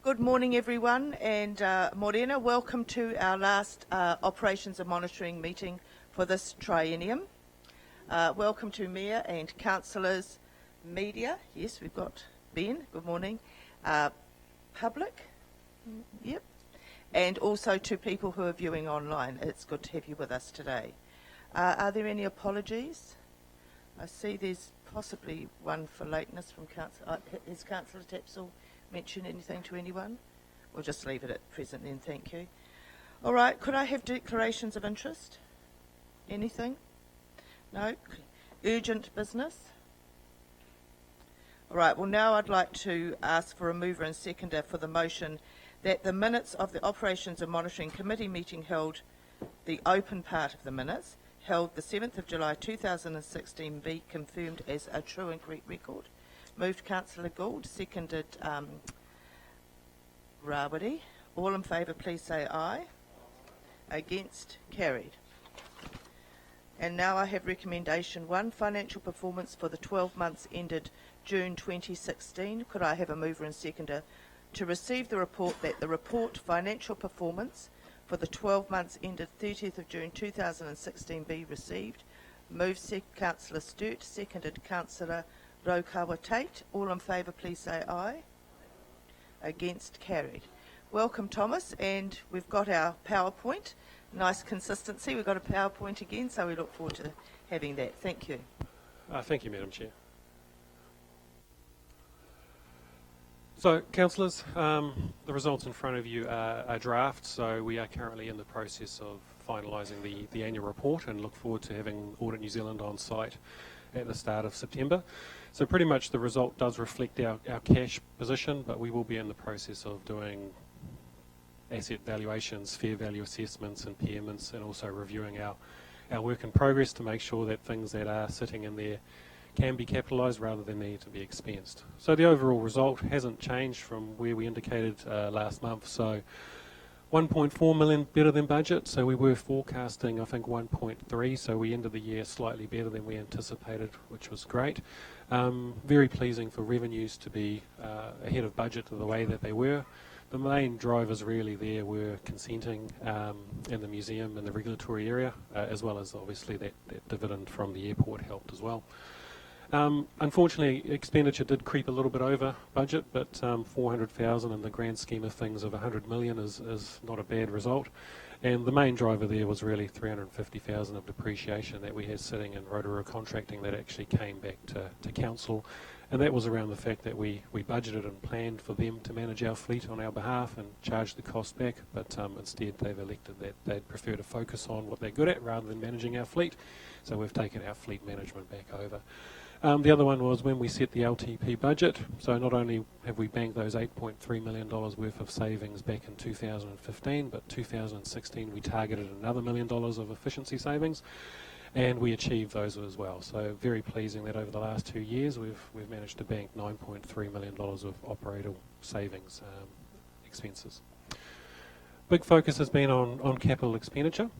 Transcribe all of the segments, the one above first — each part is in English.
Good morning, everyone, and Morena, welcome to our last Operations and Monitoring meeting for this triennium. Welcome to Mayor and Councillors, media. Yes, we've got Ben. Good morning. Public. Yep. And also to people who are viewing online. It's good to have you with us today. Are there any apologies? I see there's possibly one for lateness from Councillor. Has Councillor Tapsell mentioned anything to anyone? We'll just leave it at present then, thank you. All right, could I have declarations of interest? Anything? No? Urgent business? All right, well now I'd like to ask for a mover and seconder for the motion that the minutes of the Operations and Monitoring Committee meeting held, the open part of the minutes, held the 7th of July 2016 be confirmed as a true and correct record. Moved Councillor Gould, seconded Rawiri. All in favour please say aye. Against, carried. And now I have recommendation 1, financial performance for the 12 months ended June 2016. Could I have a mover and seconder to receive the report that the report financial performance for the 12 months ended 30th of June 2016 be received? Moved Councillor Sturt, seconded Councillor Rotorua Tate. All in favour please say aye. Against, carried. Welcome Thomas, and we've got our PowerPoint. Nice consistency. We've got a PowerPoint again, so we look forward to having that. Thank you. Thank you, Madam Chair. So, councillors, the results in front of you are a draft, so we are currently in the process of finalising the annual report and look forward to having Audit New Zealand on site at the start of September. So pretty much the result does reflect our cash position, but we will be in the process of doing asset valuations, fair value assessments, impairments, and also reviewing our work in progress to make sure that things that are sitting in there can be capitalised rather than need to be expensed. So the overall result hasn't changed from where we indicated last month. So 1.4 million better than budget, so we were forecasting I think 1.3, so we ended the year slightly better than we anticipated, which was great. Very pleasing for revenues to be ahead of budget the way that they were. The main drivers really there were consenting in the museum and the regulatory area, as well as obviously that dividend from the airport helped as well. Unfortunately, expenditure did creep a little bit over budget, but 400,000 in the grand scheme of things of 100 million is not a bad result. And the main driver there was really 350,000 of depreciation that we had sitting in Rotorua contracting that actually came back to council. And that was around the fact that we budgeted and planned for them to manage our fleet on our behalf and charge the cost back, but instead they've elected that they'd prefer to focus on what they're good at rather than managing our fleet. So we've taken our fleet management back over. The other one was when we set the LTP budget, so not only have we banked those $8.3 million worth of savings back in 2015, but 2016 we targeted another $1 million of efficiency savings, and we achieved those as well. So very pleasing that over the last 2 years we've managed to bank $9.3 million of operational savings expenses. Big focus has been on capital expenditure.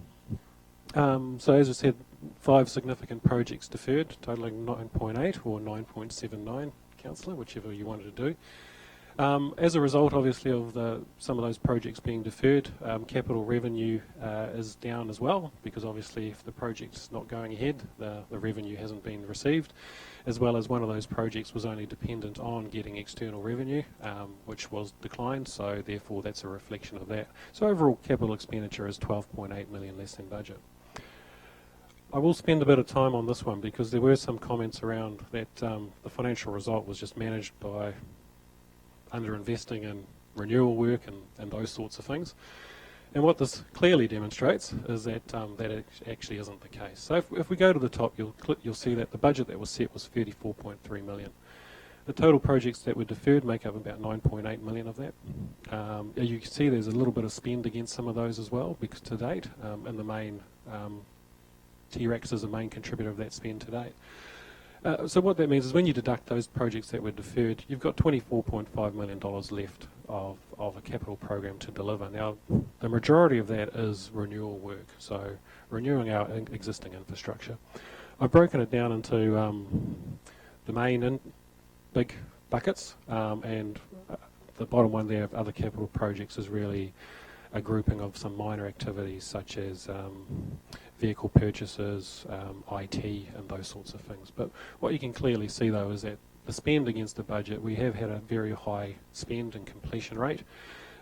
So as I said, 5 significant projects deferred, totalling 9.8 or 9.79, councillor, whichever you wanted to do. As a result, obviously, of some of those projects being deferred, capital revenue is down as well, because obviously if the project's not going ahead, the revenue hasn't been received, as well as one of those projects was only dependent on getting external revenue, which was declined, so therefore that's a reflection of that. So overall capital expenditure is 12.8 million less than budget. I will spend a bit of time on this one because there were some comments around that the financial result was just managed by underinvesting in renewal work and those sorts of things. And what this clearly demonstrates is that that actually isn't the case. So if we go to the top, you'll see that the budget that was set was 34.3 million. The total projects that were deferred make up about 9.8 million of that. You can see there's a little bit of spend against some of those as well, because to date, and the main T-Rex is the main contributor of that spend to date. So what that means is when you deduct those projects that were deferred, you've got $24.5 million left of a capital program to deliver. Now, the majority of that is renewal work, so renewing our existing infrastructure. I've broken it down into the main big buckets, and the bottom one there of other capital projects is really a grouping of some minor activities such as vehicle purchases, IT and those sorts of things. But what you can clearly see though is that the spend against the budget, we have had a very high spend and completion rate,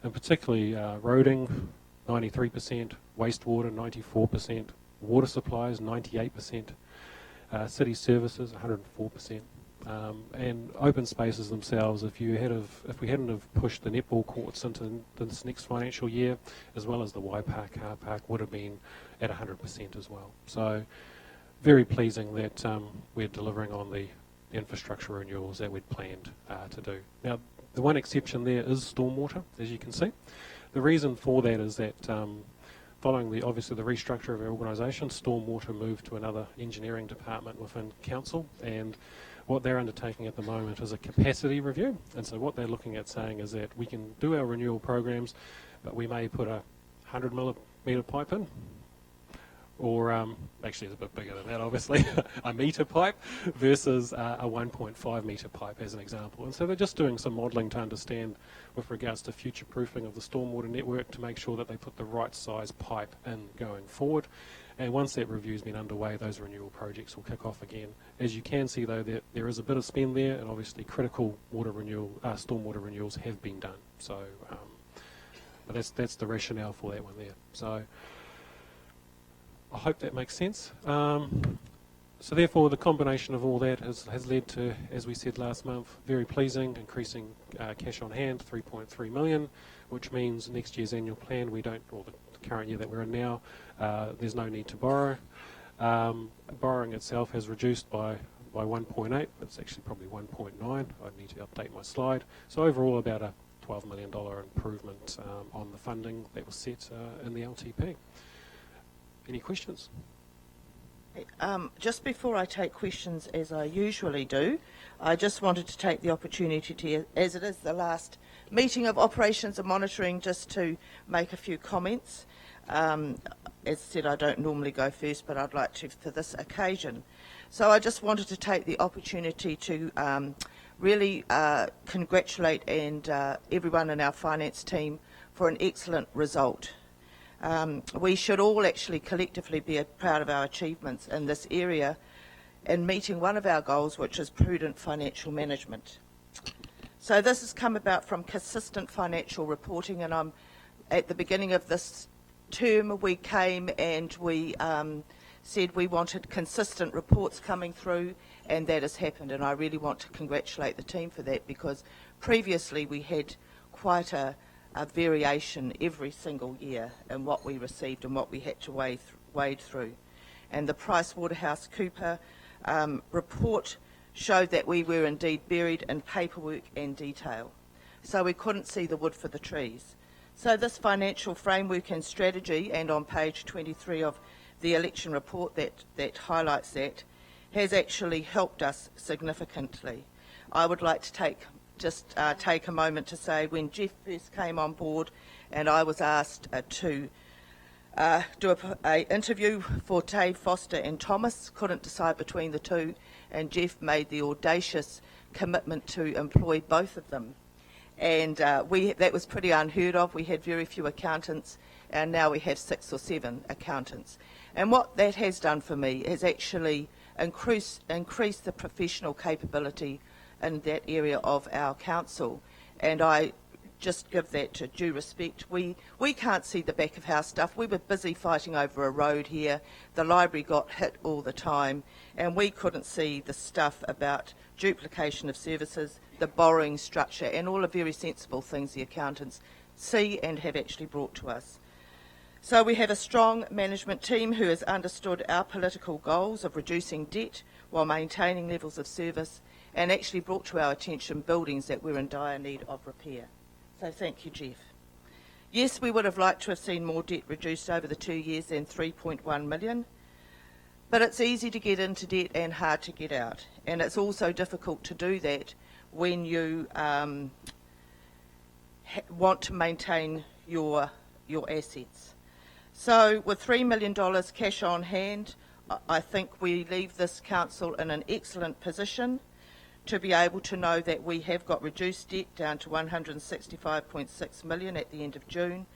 and particularly roading 93%, wastewater 94%, water supplies 98%, city services 104%. And open spaces themselves, if we hadn't have pushed the netball courts into this next financial year, as well as the Waipa car park, would have been at 100% as well. So very pleasing that we're delivering on the infrastructure renewals that we'd planned to do. Now, the one exception there is stormwater, as you can see. The reason for that is that following obviously the restructure of our organisation, stormwater moved to another engineering department within council, and what they're undertaking at the moment is a capacity review. And so what they're looking at saying is that we can do our renewal programs, but we may put a 100 millimetre pipe in, or actually it's a bit bigger than that obviously, a metre pipe versus a 1.5 metre pipe as an example. And so they're just doing some modelling to understand with regards to future proofing of the stormwater network to make sure that they put the right size pipe in going forward. And once that review's been underway, those renewal projects will kick off again. As you can see though, there is a bit of spend there, and obviously critical stormwater renewals have been done. So but that's the rationale for that one there. So I hope that makes sense. So therefore, the combination of all that has led to, as we said last month, very pleasing, increasing cash on hand, 3.3 million, which means next year's annual plan, or the current year that we're in now, there's no need to borrow. Borrowing itself has reduced by 1.8, it's actually probably 1.9. I need to update my slide. So overall, about a $12 million improvement on the funding that was set in the LTP. Any questions? Just before I take questions, as I usually do, I just wanted to take the opportunity to, as it is the last meeting of operations and monitoring, just to make a few comments. As I said, I don't normally go first, but I'd like to for this occasion. So I just wanted to take the opportunity to really congratulate everyone in our finance team for an excellent result. We should all actually collectively be proud of our achievements in this area in meeting one of our goals, which is prudent financial management. So this has come about from consistent financial reporting, and at the beginning of this term we came and we said we wanted consistent reports coming through, and that has happened, and I really want to congratulate the team for that, because previously we had quite a variation every single year in what we received and what we had to wade through. And the PricewaterhouseCoopers report showed that we were indeed buried in paperwork and detail. So we couldn't see the wood for the trees. So this financial framework and strategy, and on page 23 of the election report that highlights that, has actually helped us significantly. I would like to take a moment to say, when Jeff first came on board and I was asked to do an interview for Dave Foster and Thomas, couldn't decide between the two, and Jeff made the audacious commitment to employ both of them. And that was pretty unheard of. We had very few accountants, and now we have 6 or 7 accountants. And what that has done for me is actually increase the professional capability in that area of our council, and I just give that due respect. We can't see the back of house stuff. We were busy fighting over a road here. The library got hit all the time, and we couldn't see the stuff about duplication of services, the borrowing structure, and all the very sensible things the accountants see and have actually brought to us. So we have a strong management team who has understood our political goals of reducing debt while maintaining levels of service, and actually brought to our attention buildings that were in dire need of repair. So thank you, Jeff. Yes, we would have liked to have seen more debt reduced over the 2 years than 3.1 million, but it's easy to get into debt and hard to get out. And it's also difficult to do that when you want to maintain your assets. So with $3 million cash on hand, I think we leave this council in an excellent position to be able to know that we have got reduced debt down to 165.6 million at the end of June,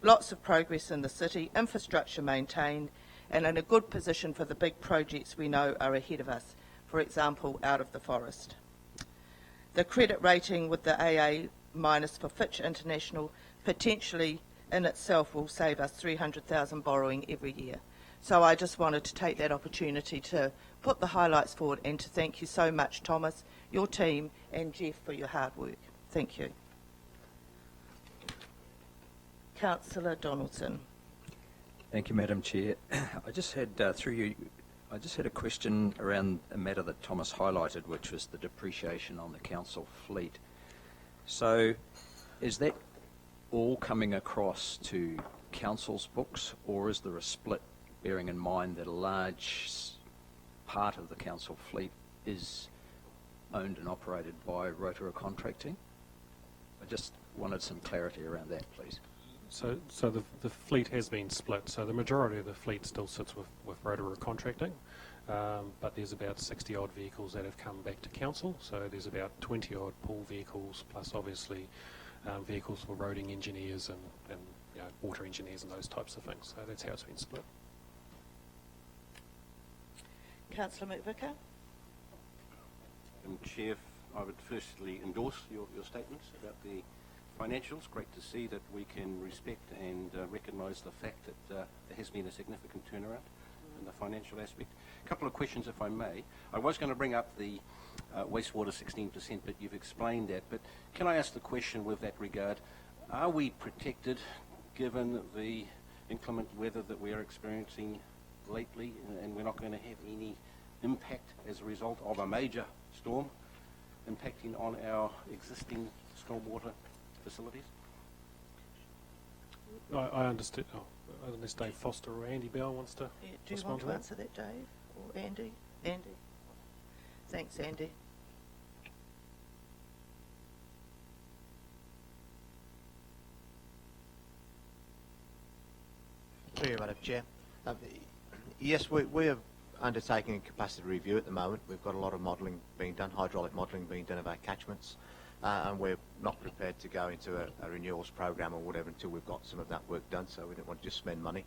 lots of progress in the city, infrastructure maintained, and in a good position for the big projects we know are ahead of us, for example, out of the forest. The credit rating with the AA- for Fitch International potentially in itself will save us $300,000 borrowing every year. So I just wanted to take that opportunity to put the highlights forward and to thank you so much, Thomas, your team, and Jeff for your hard work. Thank you. Councillor Donaldson. Thank you, Madam Chair. I just had, through you, I just had a question around a matter that Thomas highlighted, which was the depreciation on the council fleet. So is that all coming across to council's books, or is there a split, bearing in mind that a large part of the council fleet is owned and operated by Rotorua Contracting? I just wanted some clarity around that, please. So the fleet has been split. So the majority of the fleet still sits with Rotorua Contracting, but there's about 60 odd vehicles that have come back to council. So there's about 20 odd pool vehicles, plus obviously vehicles for roading engineers and you know, water engineers and those types of things. So that's how it's been split. Councillor McVicker. Chair, I would firstly endorse your statements about the financials. Great to see that we can respect and recognise the fact that there has been a significant turnaround in the financial aspect. A couple of questions, if I may. I was going to bring up the wastewater 16%, but you've explained that. But can I ask the question with that regard, are we protected given the inclement weather that we are experiencing lately, and we're not going to have any impact as a result of a major storm impacting on our existing stormwater facilities? I understood. Oh, unless Dave Foster or Andy Bell wants to Do you want to answer that, Dave? Or Andy? Andy. Thanks, Andy. Thank you, Madam Chair. Yes, we are undertaking a capacity review at the moment. We've got a lot of modelling being done, hydraulic modelling being done of our catchments, and we're not prepared to go into a renewals program or whatever until we've got some of that work done, so we don't want to just spend money.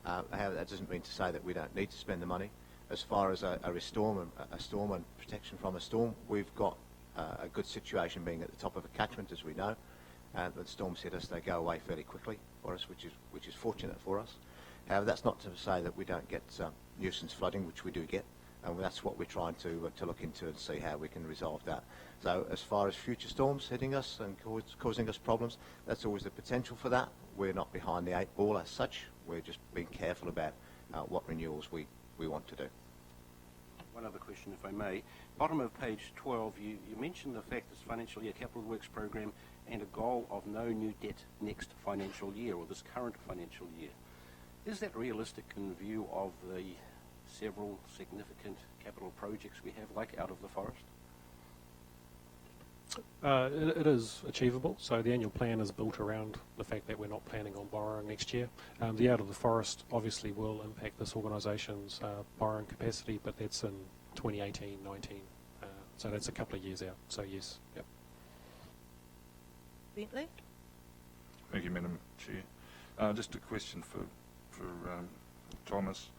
However, that doesn't mean to say that we don't need to spend the money. As far as a storm and protection from a storm, we've got a good situation being at the top of a catchment, as we know. When storms hit us, they go away fairly quickly for us, which is fortunate for us. However, that's not to say that we don't get nuisance flooding, which we do get, and that's what we're trying to look into and see how we can resolve that. So as far as future storms hitting us and causing us problems, that's always the potential for that. We're not behind the eight ball as such. We're just being careful about what renewals we want to do. One other question, if I may. Bottom of page 12, you mentioned the fact this financial year capital works program and a goal of no new debt next financial year, or this current financial year. Is that realistic in view of the several significant capital projects we have, like Out of the Forest? It is achievable. So the annual plan is built around the fact that we're not planning on borrowing next year. The Out of the Forest obviously will impact this organisation's borrowing capacity, but that's in 2018, 19. So that's a couple of years out. So yes, yep. Bentley? Thank you, Madam Chair. Just a question for Thomas.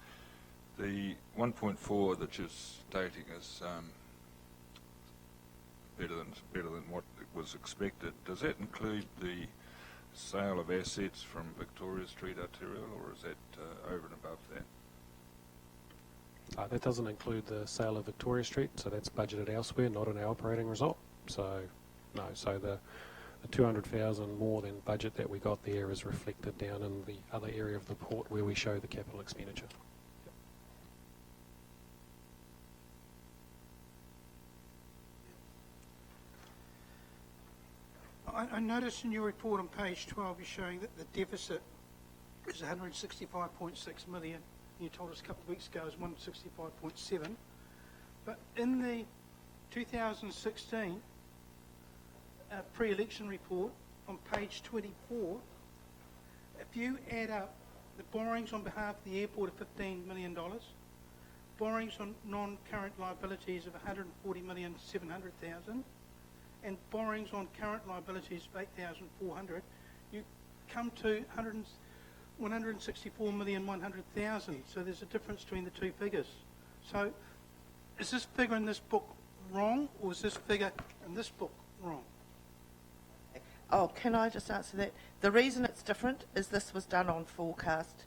The 1.4 that you're stating is better than what was expected. Does that include the sale of assets from Victoria Street Arterial, or is that over and above that? That doesn't include the sale of Victoria Street, so that's budgeted elsewhere, not in our operating result. So no, so the 200,000 more than budget that we got there is reflected down in the other area of the port where we show the capital expenditure. I noticed in your report on page 12 you're showing that the deficit is 165.6 million. You told us a couple of weeks ago it was 165.7. But in the 2016 pre-election report on page 24, if you add up the borrowings on behalf of the airport of $15 million, borrowings on non-current liabilities of 140,700,000 and borrowings on current liabilities of 8,400, you come to 164,100,000. So there's a difference between the two figures. So is this figure in this book wrong, or is this figure in this book wrong? Oh, can I just answer that? The reason it's different is this was done on forecast,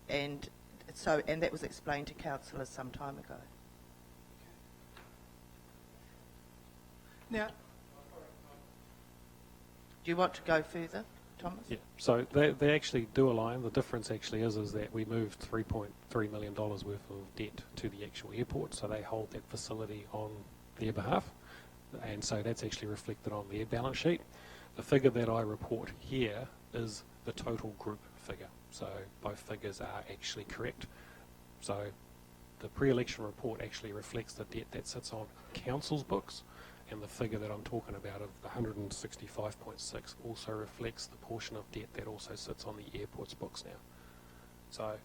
and that was explained to councillors some time ago. Now, Do you want to go further, Thomas? Yeah, so they actually do align. The difference actually is that we moved $3.3 million worth of debt to the actual airport, so they hold that facility on their behalf, and so that's actually reflected on their balance sheet. The figure that I report here is the total group figure, so both figures are actually correct. So the pre-election report actually reflects the debt that sits on council's books, and the figure that I'm talking about of the 165.6 also reflects the portion of debt that also sits on the airport's books now. So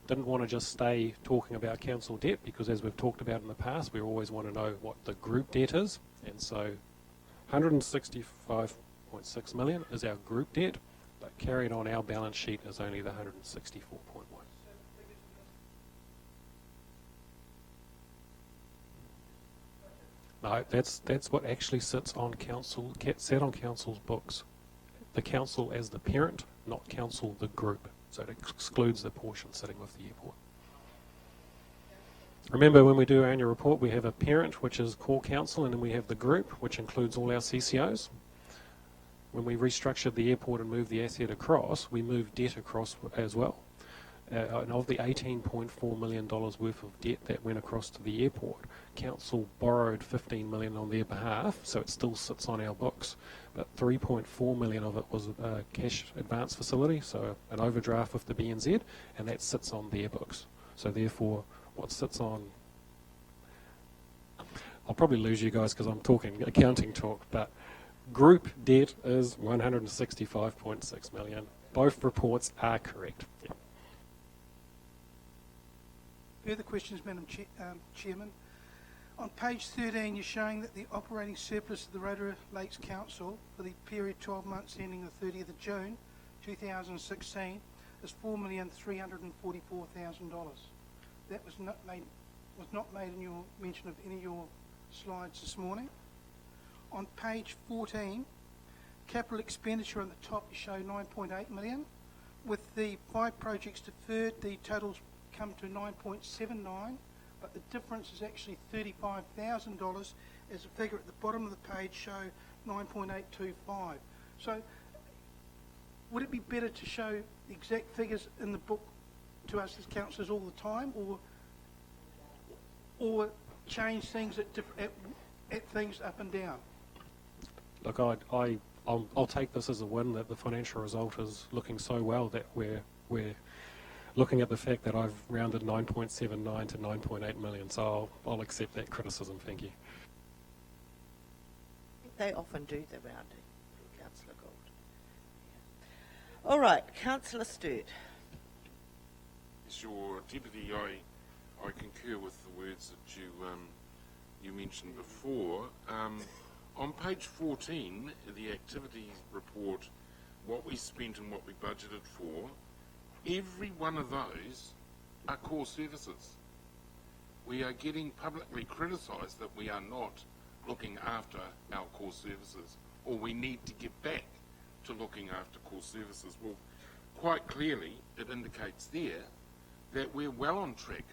didn't want to just stay talking about council debt, because as we've talked about in the past, we always want to know what the group debt is, and so 165.6 million is our group debt, but carried on our balance sheet is only the 164.1. No, that's what actually sits on council's books. The council as the parent, not council the group. So it excludes the portion sitting with the airport. Remember, when we do our annual report, we have a parent, which is core council, and then we have the group, which includes all our CCOs. When we restructured the airport and moved the asset across, we moved debt across as well. And of the $18.4 million worth of debt that went across to the airport, council borrowed $15 million on their behalf, so it still sits on our books. But $3.4 million of it was a cash advance facility, so an overdraft with the BNZ, and that sits on their books. So therefore, what sits on... I'll probably lose you guys because I'm talking accounting talk, but group debt is $165.6 million. Both reports are correct. Yeah. further questions, Madam Chairman. On page 13, you're showing that the operating surplus of the Rotorua Lakes Council for the period 12 months ending the 30th of June 2016 is $4,344,000. That was not made in your mention of any of your slides this morning. On page 14, capital expenditure on the top you show 9.8 million. With the 5 projects deferred, the totals come to 9.79, but the difference is actually $35,000, as the figure at the bottom of the page show 9.825. So would it be better to show the exact figures in the book to us as councillors all the time, or change things at things up and down? Look, I'll take this as a win that the financial result is looking so well that we're looking at the fact that I've rounded 9.79 to 9.8 million. So I'll accept that criticism. Thank you. They often do the rounding, Councillor Gould. Yeah. All right, Councillor Sturt. Yes, Your Deputy, I concur with the words that you mentioned before. On page 14, the activity report, what we spent and what we budgeted for, every one of those are core services. We are getting publicly criticised that we are not looking after our core services, or we need to get back to looking after core services. Well, quite clearly, it indicates there that we're well on track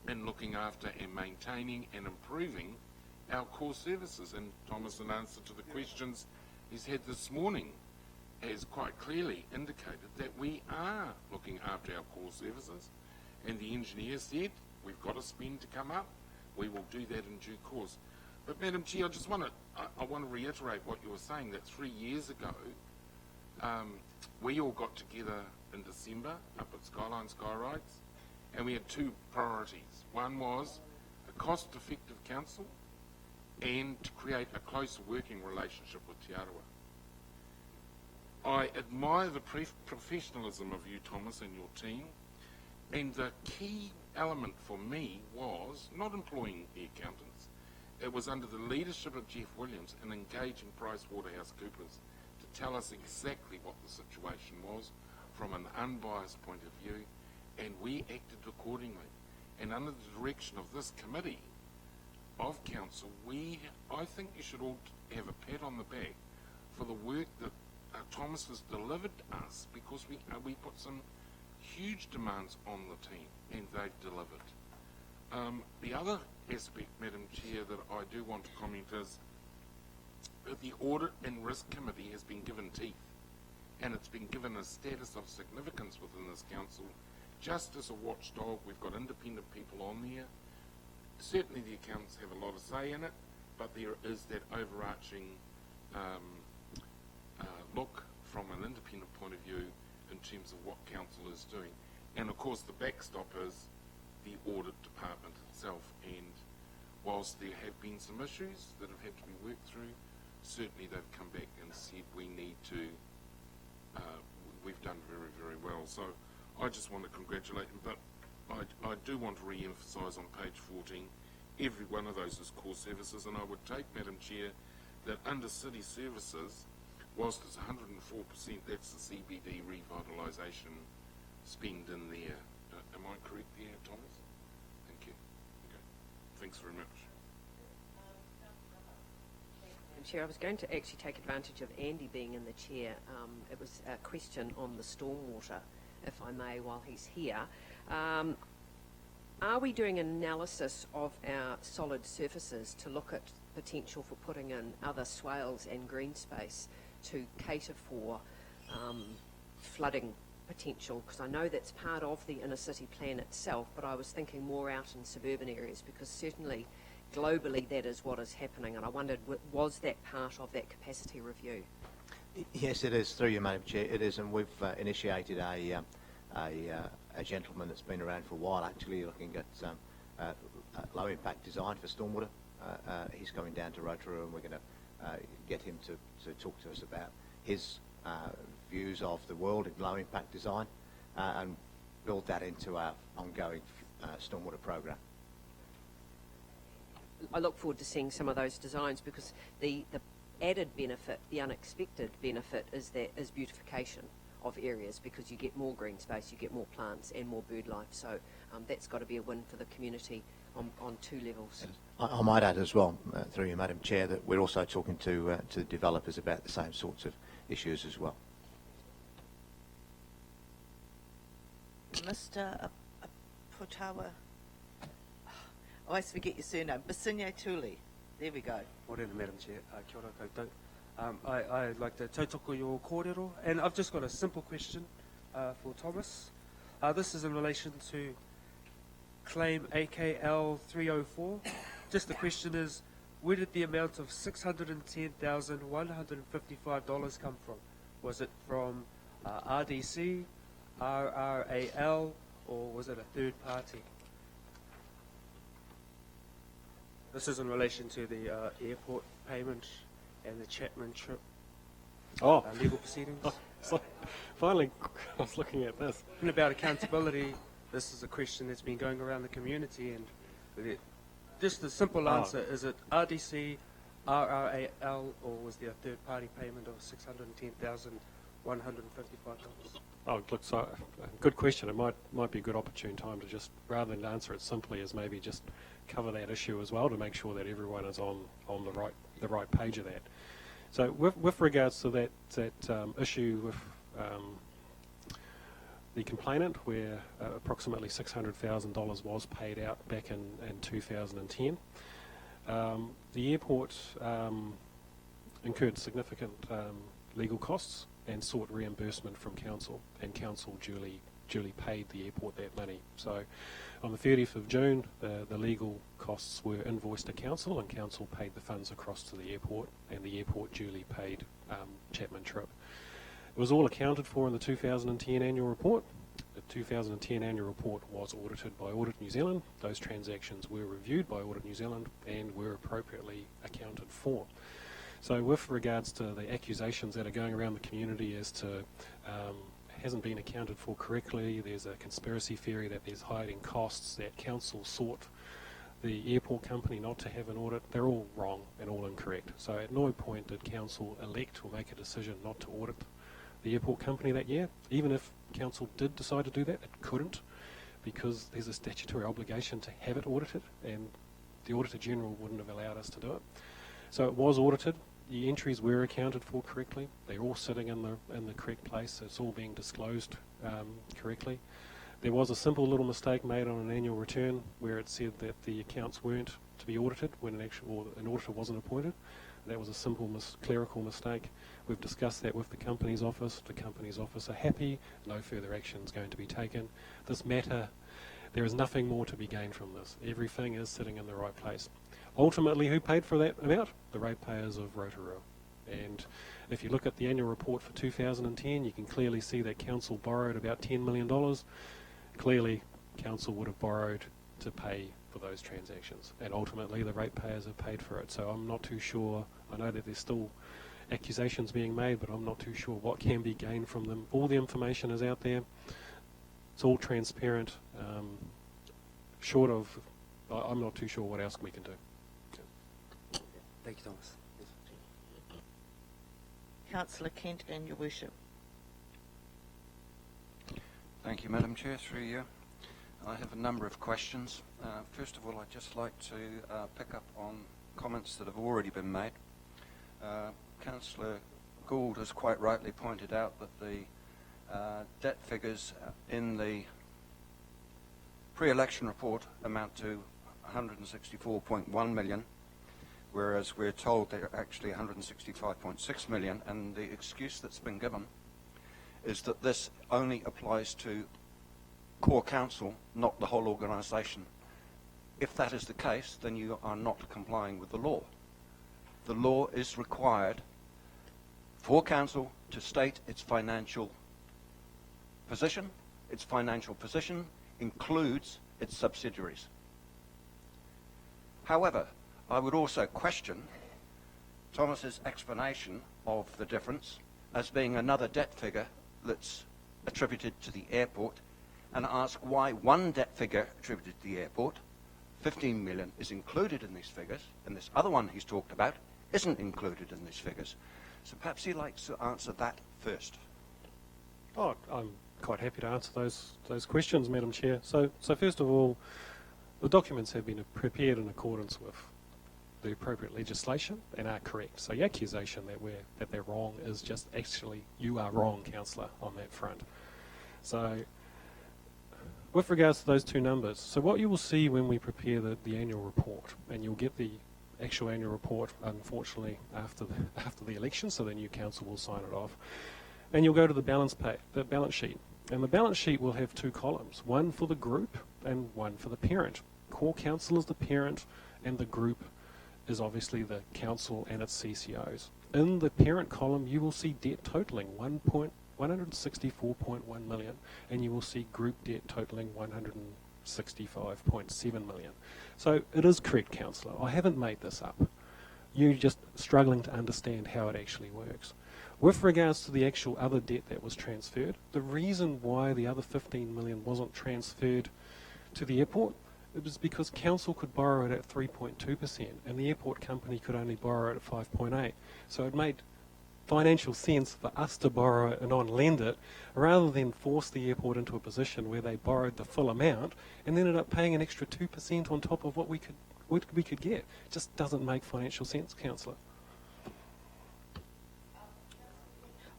in looking after and maintaining and improving our core services. And Thomas, in answer to the questions he's had this morning, has quite clearly indicated that we are looking after our core services. And the engineer said, we've got a spend to come up. We will do that in due course. But Madam Chair, I just want to reiterate what you were saying, that 3 years ago, we all got together in December up at Skyline Skyrides, and we had 2 priorities. One was a cost-effective council, and to create a closer working relationship with Te Arawa. I admire the professionalism of you, Thomas, and your team, and the key element for me was not employing the accountants. It was under the leadership of Jeff Williams and engaging PricewaterhouseCoopers to tell us exactly what the situation was from an unbiased point of view, and we acted accordingly. And under the direction of this committee of council, I think you should all have a pat on the back for the work that Thomas has delivered us, because we put some huge demands on the team and they've delivered. The other aspect, Madam Chair, that I do want to comment is that the Audit and Risk Committee has been given teeth, and it's been given a status of significance within this council. Just as a watchdog, we've got independent people on there. Certainly the accountants have a lot of say in it, but there is that overarching look from an independent point of view in terms of what council is doing. And of course the backstop is the audit department itself, and whilst there have been some issues that have had to be worked through, certainly they've come back and said we need to, we've done very, very well. So I just want to congratulate them, but I do want to re-emphasise on page 14, every one of those is core services, and I would take, Madam Chair, that under city services, whilst it's 104%, that's the CBD revitalisation spend in there. Am I correct there, Thomas? Thank you. Okay. Thanks very much. Madam Chair, I was going to actually take advantage of Andy being in the chair. It was a question on the stormwater, if I may, while he's here. Are we doing an analysis of our solid surfaces to look at potential for putting in other swales and green space to cater for flooding potential? Because I know that's part of the inner city plan itself, but I was thinking more out in suburban areas, because certainly globally that is what is happening, and I wondered, was that part of that capacity review? Yes, it is, through you, Madam Chair, it is, and we've initiated a gentleman that's been around for a while, actually, looking at low impact design for stormwater. He's coming down to Rotorua, and we're going to get him to talk to us about his views of the world in low impact design, and build that into our ongoing stormwater program. I look forward to seeing some of those designs, because the added benefit, the unexpected benefit, is beautification of areas, because you get more green space, you get more plants and more bird life. So that's got to be a win for the community on two levels. I might add as well, through you, Madam Chair, that we're also talking to developers about the same sorts of issues as well. Mr. Putawa, I always forget your surname, Basinye Tuli. There we go. Morena, Madam Chair. Kia ora koutou. I'd like to tautoko your kōrero, and I've just got a simple question for Thomas. This is in relation to claim AKL 304. Just the question is, where did the amount of $610,155 come from? Was it from RDC, RRAL, or was it a third party? This is in relation to the airport payment and the Chapman trip legal proceedings. So finally, I was looking at this. And about accountability, this is a question that's been going around the community, and just the simple answer, is it RDC, RRAL, or was there a third-party payment of $610,155? Oh, look, so good question. It might be a good opportune time to just, rather than answer it simply, as maybe just cover that issue as well, to make sure that everyone is on the right page of that. So with regards to that issue with the complainant, where approximately $600,000 was paid out back in 2010, the airport incurred significant legal costs and sought reimbursement from council, and council duly paid the airport that money. So on the 30th of June, the legal costs were invoiced to council, and council paid the funds across to the airport, and the airport duly paid Chapman Trip. It was all accounted for in the 2010 annual report. The 2010 annual report was audited by Audit New Zealand. Those transactions were reviewed by Audit New Zealand and were appropriately accounted for. So with regards to the accusations that are going around the community as to hasn't been accounted for correctly. There's a conspiracy theory that there's hiding costs, that council sought the airport company not to have an audit. They're all wrong and all incorrect. So at no point did council elect or make a decision not to audit the airport company that year. Even if council did decide to do that, it couldn't, because there's a statutory obligation to have it audited, and the Auditor General wouldn't have allowed us to do it. So it was audited. The entries were accounted for correctly. They're all sitting in the correct place. It's all being disclosed correctly. There was a simple little mistake made on an annual return where it said that the accounts weren't to be audited when an auditor wasn't appointed. That was a simple clerical mistake. We've discussed that with the Companies Office. The Companies Office are happy. No further action is going to be taken. This matter, there is nothing more to be gained from this. Everything is sitting in the right place. Ultimately, who paid for that amount? The ratepayers of Rotorua. And if you look at the annual report for 2010, you can clearly see that council borrowed about $10 million. Clearly, council would have borrowed to pay for those transactions, and ultimately the ratepayers have paid for it. So I'm not too sure. I know that there's still accusations being made, but I'm not too sure what can be gained from them. All the information is out there. It's all transparent. Short of, I'm not too sure what else we can do. Thank you, Thomas. Councillor Kent and Your Worship. Thank you, Madam Chair. Through you. I have a number of questions. First of all, I'd just like to pick up on comments that have already been made. Councillor Gould has quite rightly pointed out that the debt figures in the pre-election report amount to 164.1 million, whereas we're told they're actually 165.6 million, and the excuse that's been given is that this only applies to core council, not the whole organisation. If that is the case, then you are not complying with the law. The law is required for council to state its financial position. Its financial position includes its subsidiaries. However, I would also question Thomas's explanation of the difference as being another debt figure that's attributed to the airport, and ask why one debt figure attributed to the airport, 15 million, is included in these figures, and this other one he's talked about isn't included in these figures. So perhaps he'd like to answer that first. Oh, I'm quite happy to answer those questions, Madam Chair. So first of all, the documents have been prepared in accordance with the appropriate legislation and are correct. So the accusation that they're wrong is just actually, you are wrong, Councillor, on that front. So with regards to those two numbers, so what you will see when we prepare the annual report, and you'll get the actual annual report, unfortunately, after the election, so the new council will sign it off, and you'll go to the balance sheet. And the balance sheet will have two columns, one for the group and one for the parent. Core council is the parent, and the group is obviously the council and its CCOs. In the parent column, you will see debt totaling 164.1 million, and you will see group debt totaling 165.7 million. So it is correct, Councillor. I haven't made this up. You're just struggling to understand how it actually works. With regards to the actual other debt that was transferred, the reason why the other 15 million wasn't transferred to the airport, it was because council could borrow it at 3.2% and the airport company could only borrow it at 5.8%. So it made financial sense for us to borrow it and on lend it, rather than force the airport into a position where they borrowed the full amount and ended up paying an extra 2% on top of what we could get. It just doesn't make financial sense, Councillor.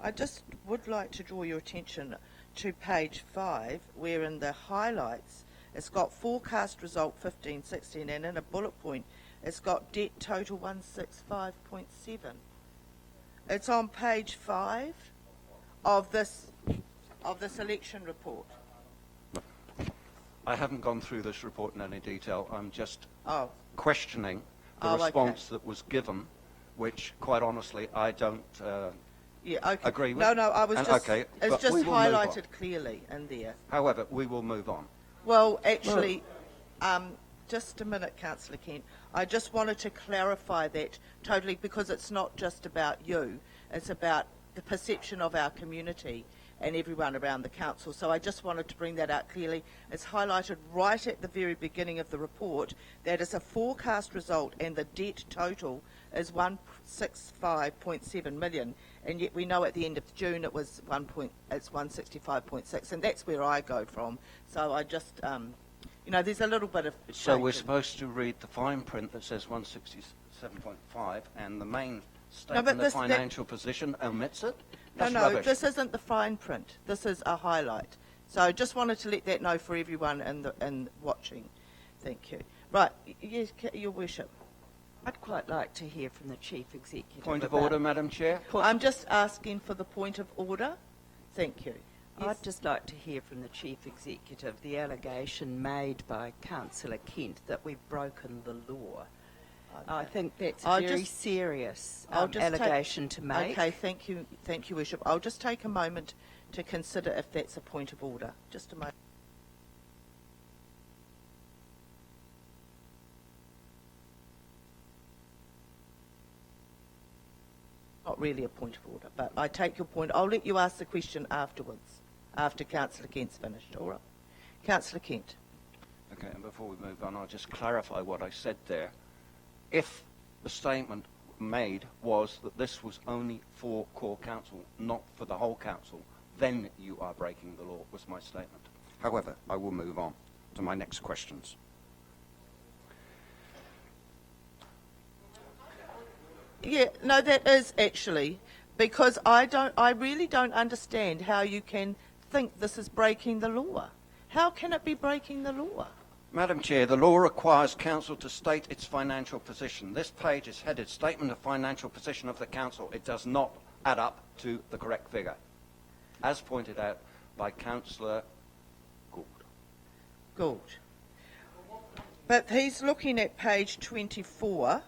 I just would like to draw your attention to page 5, where in the highlights it's got forecast result 15-16, and in a bullet point it's got debt total 165.7. It's on page 5 of this election report. I haven't gone through this report in any detail. I'm just questioning the Oh, okay. response that was given, which, quite honestly, I don't agree with. No, I was And, just, okay, it's but just we will move on. highlighted clearly in there. However, we will move on. Well, actually, just a minute, Councillor Kent. I just wanted to clarify that totally, because it's not just about you. It's about the perception of our community. and everyone around the council. So I just wanted to bring that out clearly. It's highlighted right at the very beginning of the report that it's a forecast result and the debt total is 165.7 million, and yet we know at the end of June it was it's 165.6, and that's where I go from. So I just, there's a little bit of So we're change. supposed to read the fine print that says 167.5 and the main but statement of that- financial position omits it? No, That's no, rubbish. this isn't the fine print. This is a highlight. So just wanted to let that know for everyone in watching. Thank you. Right, yes, Your Worship. I'd quite like to hear from the Chief Executive. Point of about- order, Madam Chair. I'm just asking for the point of order. Thank you. Yes. I'd just like to hear from the Chief Executive the allegation made by Councillor Kent that we've broken the law. I think that's a I'll very just- serious I'll just take- allegation to make. Okay, thank you, Worship. I'll just take a moment to consider if that's a point of order. Just a moment. Not really a point of order, but I take your point. I'll let you ask the question afterwards, after Councillor Kent's finished. All right. Councillor Kent. Okay, and before we move on, I'll just clarify what I said there. If the statement made was that this was only for core council, not for the whole council, then you are breaking the law, was my statement. However, I will move on to my next questions. Yeah, no, that is actually, because I really don't understand how you can think this is breaking the law. How can it be breaking the law? Madam Chair, the law requires council to state its financial position. This page is headed Statement of Financial Position of the Council. It does not add up to the correct figure, as pointed out by Councillor Gould. Good. But he's looking at page 24.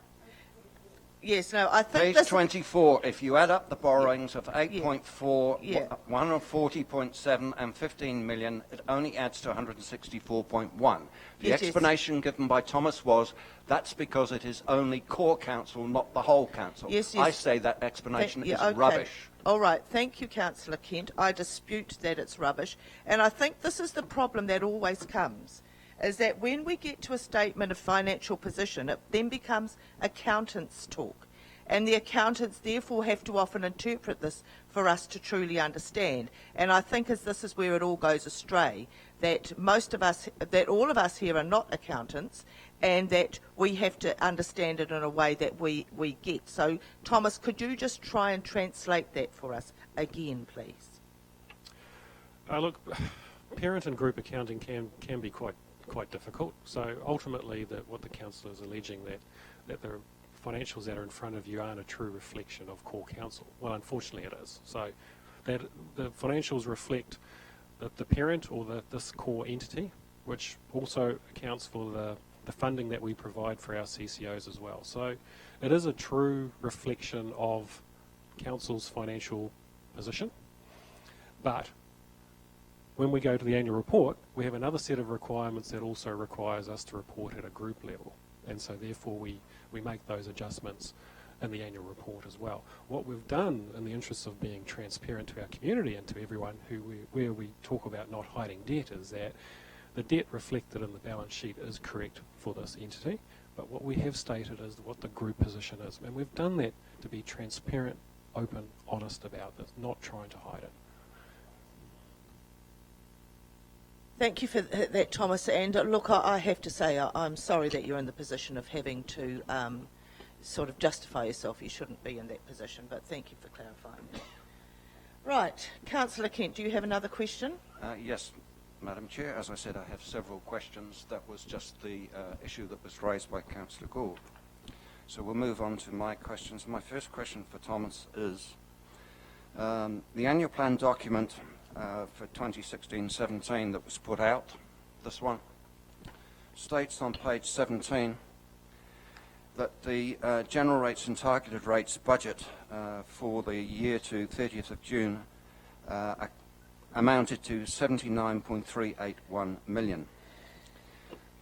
Yes, no, I think Page this... 24, if you add up the borrowings of 8.4, Yeah. 140.7 and 15 million, it only adds to 164.1. The Yes, yes. explanation given by Thomas was that's because it is only core council, not the whole council. Yes, yes. I say that explanation Yeah, is okay. rubbish. All right, thank you, Councillor Kent. I dispute that it's rubbish. And I think this is the problem that always comes, is that when we get to a statement of financial position, it then becomes accountants' talk. And the accountants therefore have to often interpret this for us to truly understand. And I think as this is where it all goes astray, that all of us here are not accountants, and that we have to understand it in a way that we get. So, Thomas, could you just try and translate that for us again, please? Look, parent and group accounting can be quite difficult. So ultimately, what the council is alleging that the financials that are in front of you aren't a true reflection of core council. Well, unfortunately, it is. So that the financials reflect the parent or this core entity, which also accounts for the funding that we provide for our CCOs as well. So it is a true reflection of council's financial position, but when we go to the annual report, we have another set of requirements that also requires us to report at a group level. And so therefore we make those adjustments in the annual report as well. What we've done in the interest of being transparent to our community and to everyone where we talk about not hiding debt is that the debt reflected in the balance sheet is correct for this entity, but what we have stated is what the group position is. And we've done that to be transparent, open, honest about this, not trying to hide it. Thank you for that, Thomas. And look, I have to say I'm sorry that you're in the position of having to sort of justify yourself. You shouldn't be in that position, but thank you for clarifying that. Right. Councillor Kent, do you have another question? Yes, Madam Chair. As I said, I have several questions. That was just the issue that was raised by Councillor Gould. So we'll move on to my questions. My first question for Thomas is the annual plan document for 2016-17 that was put out, this one, states on page 17 that the general rates and targeted rates budget for the year to 30th of June amounted to 79.381 million.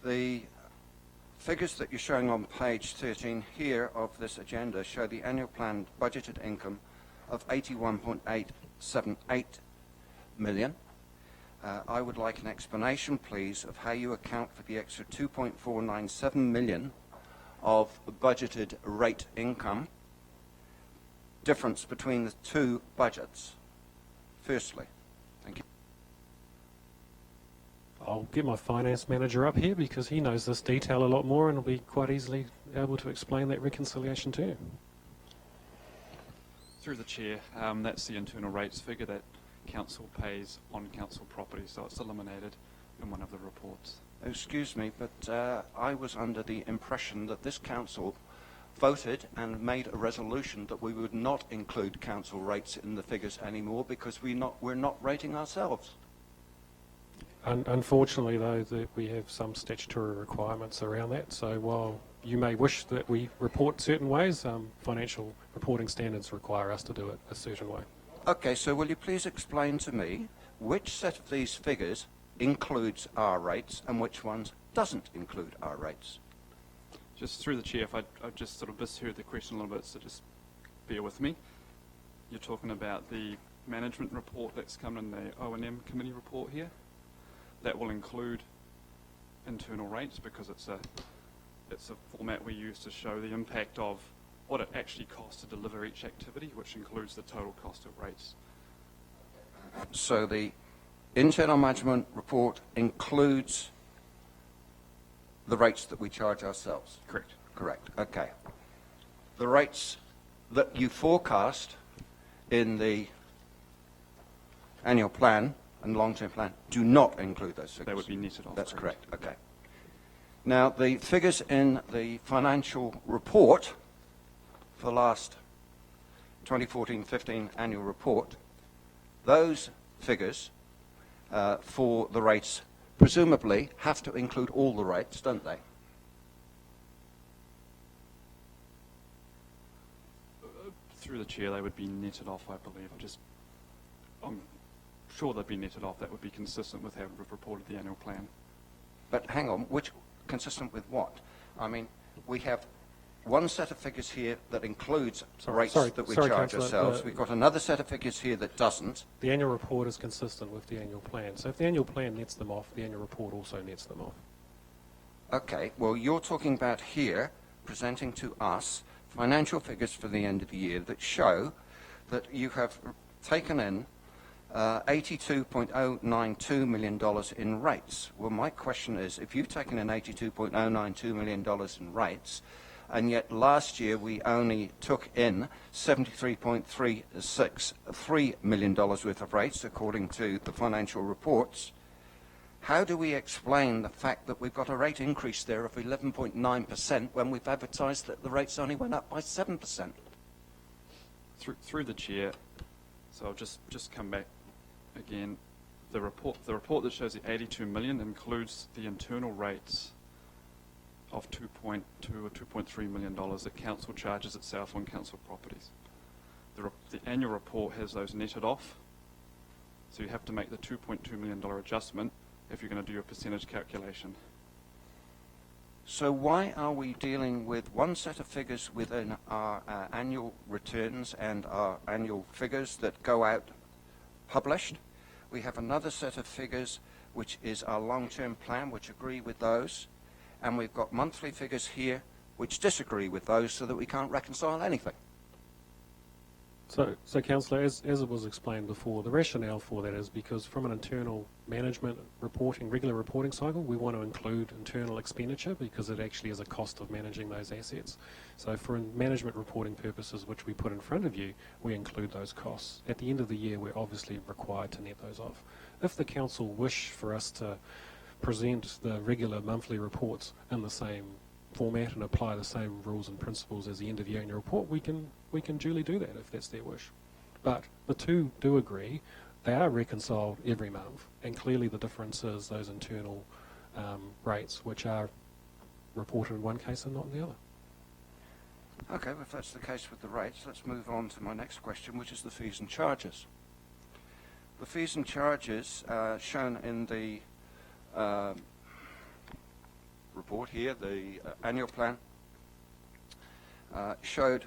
The figures that you're showing on page 13 here of this agenda show the annual planned budgeted income of 81.878 million. I would like an explanation, please, of how you account for the extra 2.497 million of budgeted rate income difference between the two budgets. Firstly, thank you. I'll get my finance manager up here because he knows this detail a lot more and will be quite easily able to explain that reconciliation to you. Through the chair, that's the internal rates figure that council pays on council property, so it's eliminated in one of the reports. Excuse me, but I was under the impression that this council voted and made a resolution that we would not include council rates in the figures anymore because we're not rating ourselves. Unfortunately, though, we have some statutory requirements around that. So while you may wish that we report certain ways, financial reporting standards require us to do it a certain way. Okay, so will you please explain to me which set of these figures includes our rates and which ones doesn't include our rates? Just through the chair, if I just sort of misheard the question a little bit, so just bear with me. You're talking about the management report that's come in the O&M committee report here. That will include internal rates because it's a format we use to show the impact of what it actually costs to deliver each activity, which includes the total cost of rates. So the internal management report includes the rates that we charge ourselves? Correct. Correct, okay. The rates that you forecast in the annual plan and long-term plan do not include those figures? They would be netted off. That's correct, okay. Now, the figures in the financial report for the last 2014-15 annual report, those figures for the rates presumably have to include all the rates, don't they? Through the chair, they would be netted off, I believe. I'm sure they'd be netted off. That would be consistent with how we've reported the annual plan. But hang on, consistent with what? I mean, we have one set of figures here that includes rates that we charge Councillor, ourselves. We've got another set of figures here that doesn't. The annual report is consistent with the annual plan. So if the annual plan nets them off, the annual report also nets them off. Okay, well, you're talking about here, presenting to us, financial figures for the end of the year that show that you have taken in $82.092 million in rates. Well, my question is, if you've taken in $82.092 million in rates, and yet last year we only took in $73.363 million worth of rates, according to the financial reports, how do we explain the fact that we've got a rate increase there of 11.9% when we've advertised that the rates only went up by 7%? Through the chair, so I'll just come back again. The report that shows the 82 million includes the internal rates of 2.2 or 2.3 million dollars that council charges itself on council properties. The annual report has those netted off, so you have to make the $2.2 million adjustment if you're going to do your percentage calculation. So why are we dealing with one set of figures within our annual returns and our annual figures that go out published? We have another set of figures which is our long-term plan, which agree with those, and we've got monthly figures here which disagree with those, so that we can't reconcile anything. So Councillor, as it was explained before, the rationale for that is because from an internal management reporting, regular reporting cycle, we want to include internal expenditure because it actually is a cost of managing those assets. So for management reporting purposes, which we put in front of you, we include those costs. At the end of the year, we're obviously required to net those off. If the council wish for us to present the regular monthly reports in the same format and apply the same rules and principles as the end of year annual report, we can duly do that if that's their wish. But the two do agree. They are reconciled every month, and clearly the difference is those internal rates, which are reported in one case and not in the other. Okay, well, if that's the case with the rates, let's move on to my next question, which is the fees and charges. The fees and charges shown in the report here, the annual plan, showed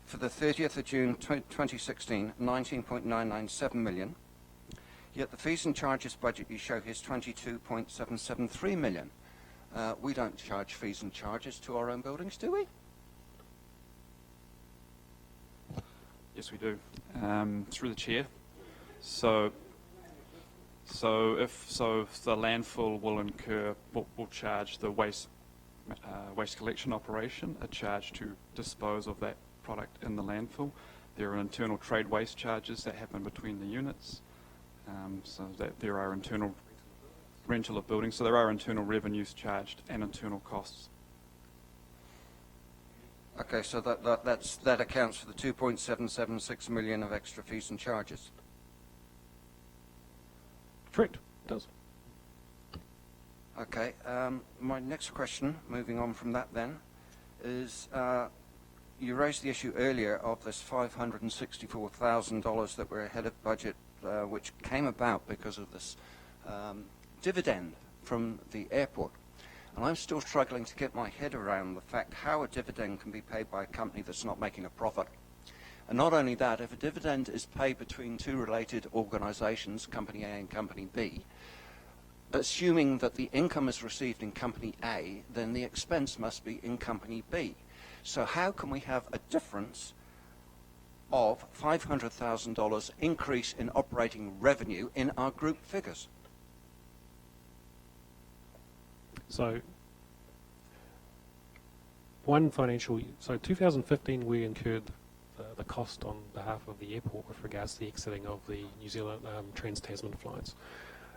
for the 30th of June 2016, 19.997 million. Yet the fees and charges budget you show here is 22.773 million. We don't charge fees and charges to our own buildings, do we? Yes, we do. Through the chair. So if the landfill will charge the waste collection operation a charge to dispose of that product in the landfill. There are internal trade waste charges that happen between the units. So that there are internal rental of buildings. So there are internal revenues charged and internal costs. Okay, so that accounts for the 2.776 million of extra fees and charges. Correct. It does. Okay, my next question, moving on from that then, is you raised the issue earlier of this $564,000 that we're ahead of budget, which came about because of this dividend from the airport. And I'm still struggling to get my head around the fact how a dividend can be paid by a company that's not making a profit. And not only that, if a dividend is paid between two related organisations, Company A and Company B, assuming that the income is received in Company A, then the expense must be in Company B. So how can we have a difference of $500,000 increase in operating revenue in our group figures? So, 2015 we incurred the cost on behalf of the airport with regards to the exiting of the New Zealand Trans-Tasman flights.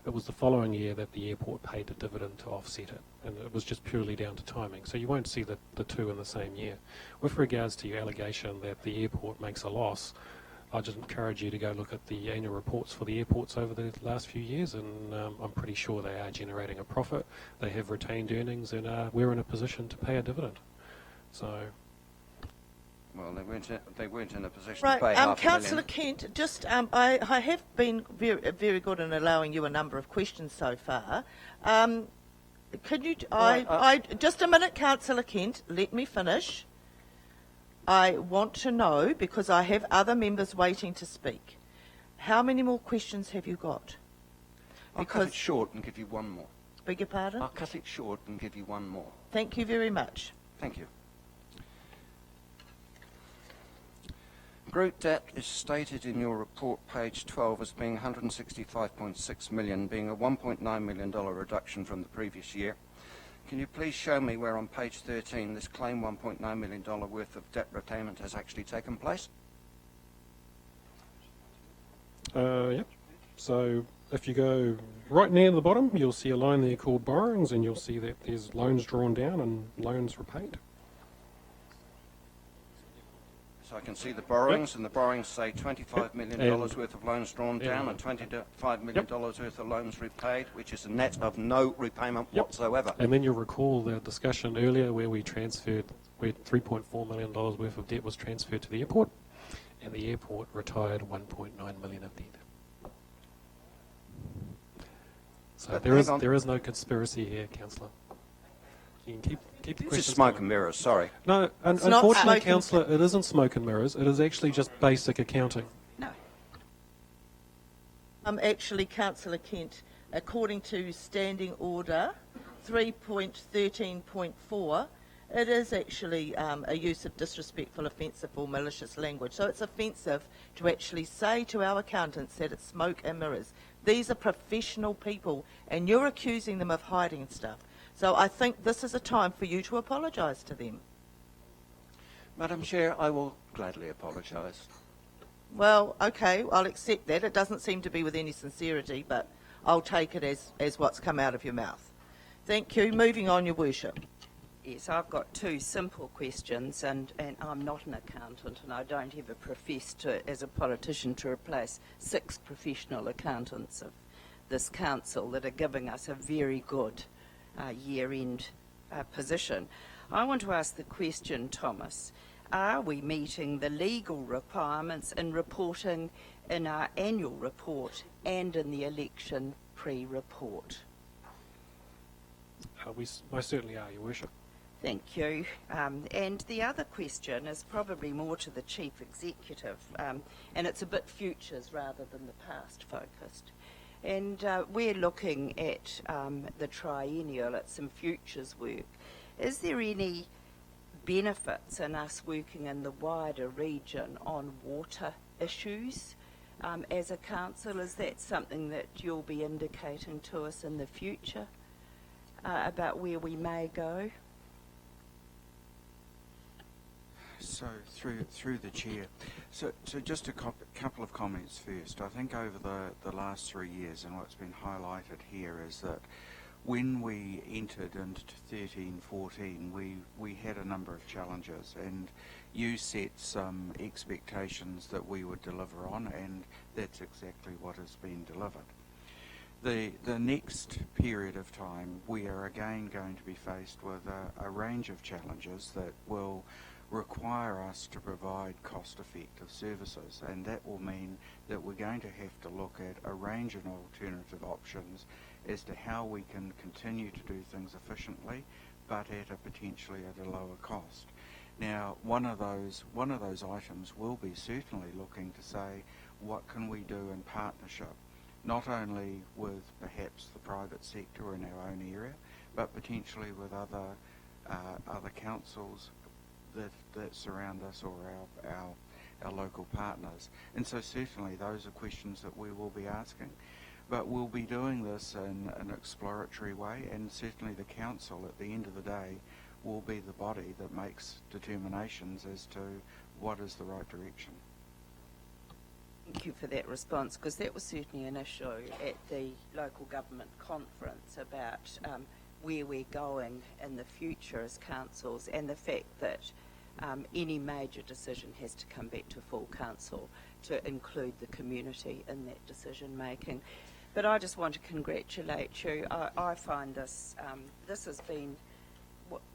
It was the following year that the airport paid a dividend to offset it, and it was just purely down to timing. So you won't see the two in the same year. With regards to your allegation that the airport makes a loss, I just encourage you to go look at the annual reports for the airports over the last few years, and I'm pretty sure they are generating a profit. They have retained earnings, and we're in a position to pay a dividend. So. Well, they weren't in a position Right, to pay half a Councillor million. Kent, just I have been very good in allowing you a number of questions so far. Could you? Just a minute, Councillor Kent. Let me finish. I want to know, because I have other members waiting to speak. How many more questions have you got? I'll cut it short and give you one more. Beg your pardon? I'll cut it short and give you one more. Thank you very much. Thank you. Group debt is stated in your report, page 12, as being $165.6 million, being a $1.9 million reduction from the previous year. Can you please show me where on page 13 this claim $1.9 million worth of debt repayment has actually taken place? Yep. So if you go right near the bottom, you'll see a line there called borrowings, and you'll see that there's loans drawn down and loans repaid. So I can see the borrowings, and the borrowings say $25 million worth of loans drawn down and $25 million worth of loans repaid, which is a net of no repayment whatsoever. And then you'll recall the discussion earlier where where $3.4 million worth of debt was transferred to the airport, and the airport retired $1.9 million of debt. So But there is no conspiracy here, Councillor. You can keep the It's questions just smoke coming. and mirrors, sorry. No, not unfortunately, smoke Councillor, it isn't smoke and mirrors. It is actually just basic accounting. No. Actually, Councillor Kent, according to Standing Order 3.13.4, it is actually a use of disrespectful, offensive or malicious language. So it's offensive to actually say to our accountants that it's smoke and mirrors. These are professional people, and you're accusing them of hiding stuff. So I think this is a time for you to apologise to them. Madam Chair, I will gladly apologise. Well, okay, I'll accept that. It doesn't seem to be with any sincerity, but I'll take it as what's come out of your mouth. Thank you. Moving on, Your Worship. Yes, I've got two simple questions, and I'm not an accountant, and I don't ever profess to, as a politician, to replace 6 professional accountants of this council that are giving us a very good year-end position. I want to ask the question, Thomas, are we meeting the legal requirements in reporting in our annual report and in the election pre-report? We most certainly are, Your Worship. Thank you. And the other question is probably more to the Chief Executive, and it's a bit futures rather than the past focused. And we're looking at the triennial, at some futures work. Is there any benefits in us working in the wider region on water issues as a council? Is that something that you'll be indicating to us in the future about where we may go? So through the chair, so just a couple of comments first. I think over the last 3 years, and what's been highlighted here is that when we entered into 13-14, we had a number of challenges, and you set some expectations that we would deliver on, and that's exactly what has been delivered. The next period of time, we are again going to be faced with a range of challenges that will require us to provide cost-effective services, and that will mean that we're going to have to look at a range of alternative options as to how we can continue to do things efficiently, but potentially at a lower cost. Now, one of those items will be certainly looking to say, what can we do in partnership, not only with perhaps the private sector in our own area, but potentially with other councils that surround us, or our local partners. And so certainly those are questions that we will be asking. But we'll be doing this in an exploratory way, and certainly the council at the end of the day will be the body that makes determinations as to what is the right direction. Thank you for that response, because that was certainly an issue at the local government conference about where we're going in the future as councils, and the fact that any major decision has to come back to full council to include the community in that decision making. But I just want to congratulate you. I find this has been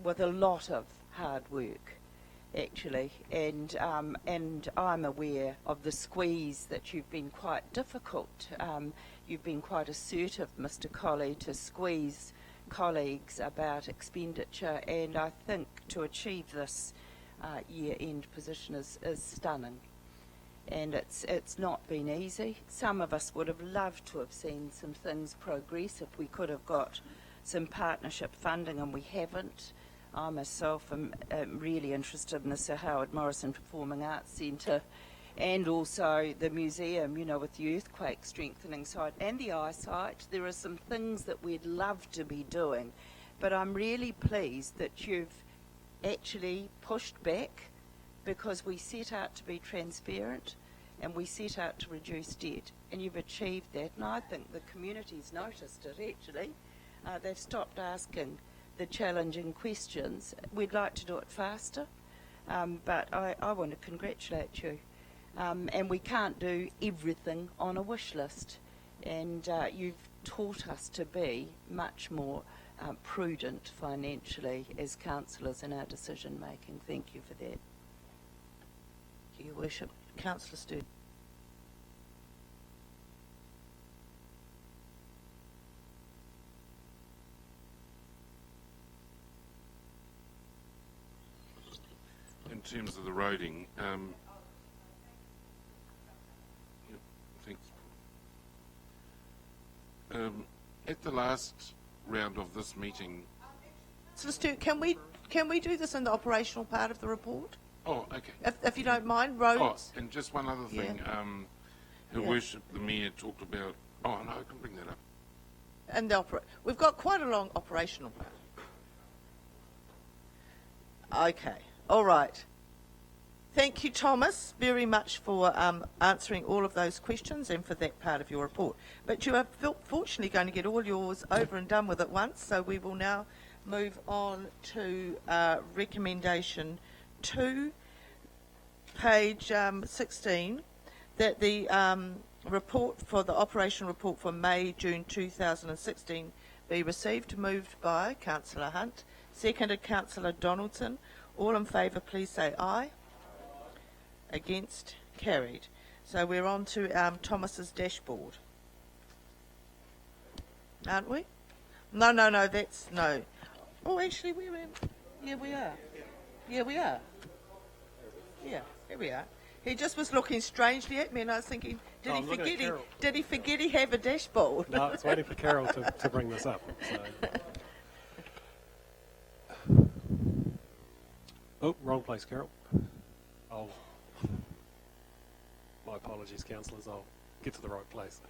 with a lot of hard work, actually, and I'm aware of the squeeze that you've been quite difficult. You've been quite assertive, Mr. Colley, to squeeze colleagues about expenditure, and I think to achieve this year-end position is stunning. And it's not been easy. Some of us would have loved to have seen some things progress if we could have got some partnership funding, and we haven't. I myself am really interested in the Sir Howard Morrison Performing Arts Centre, and also the museum, you know, with the earthquake strengthening side and the eyesight. There are some things that we'd love to be doing, but I'm really pleased that you've actually pushed back, because we set out to be transparent and we set out to reduce debt, and you've achieved that, and I think the community's noticed it actually. They've stopped asking the challenging questions. We'd like to do it faster, but I want to congratulate you. And we can't do everything on a wish list, and you've taught us to be much more prudent financially as councillors in our decision making. Thank you for that. Your Worship. Councillor Stewart. In terms of the roading, thanks. At the last round of this meeting. Councillor Stewart, can we do this in the operational part of the report? Oh, okay. If you don't mind, roads. Oh, and just one other thing. Her Worship, the Mayor, talked about. Oh no, I can bring that up. And we've got quite a long operational part. Okay, all right. Thank you, Thomas, very much for answering all of those questions and for that part of your report. But you are fortunately going to get all yours over and done with at once, so we will now move on to recommendation 2, page 16, that the report for the operational report for May-June 2016 be received. Moved by Councillor Hunt, seconded Councillor Donaldson. All in favour, please say aye. Against? Carried. So we're on to Thomas's dashboard. Aren't we? No, that's no. Oh, actually, we're in. Yeah, we are. Yeah, we are. Yeah, here we are. He just was looking strangely at me, and I was thinking, did Oh, he I'm looking at forget? Carol. Did he forget he have a dashboard? No, it's waiting for Carol to bring this up. So. Oh, wrong place, Carol. My apologies, councillors. I'll get to the right place.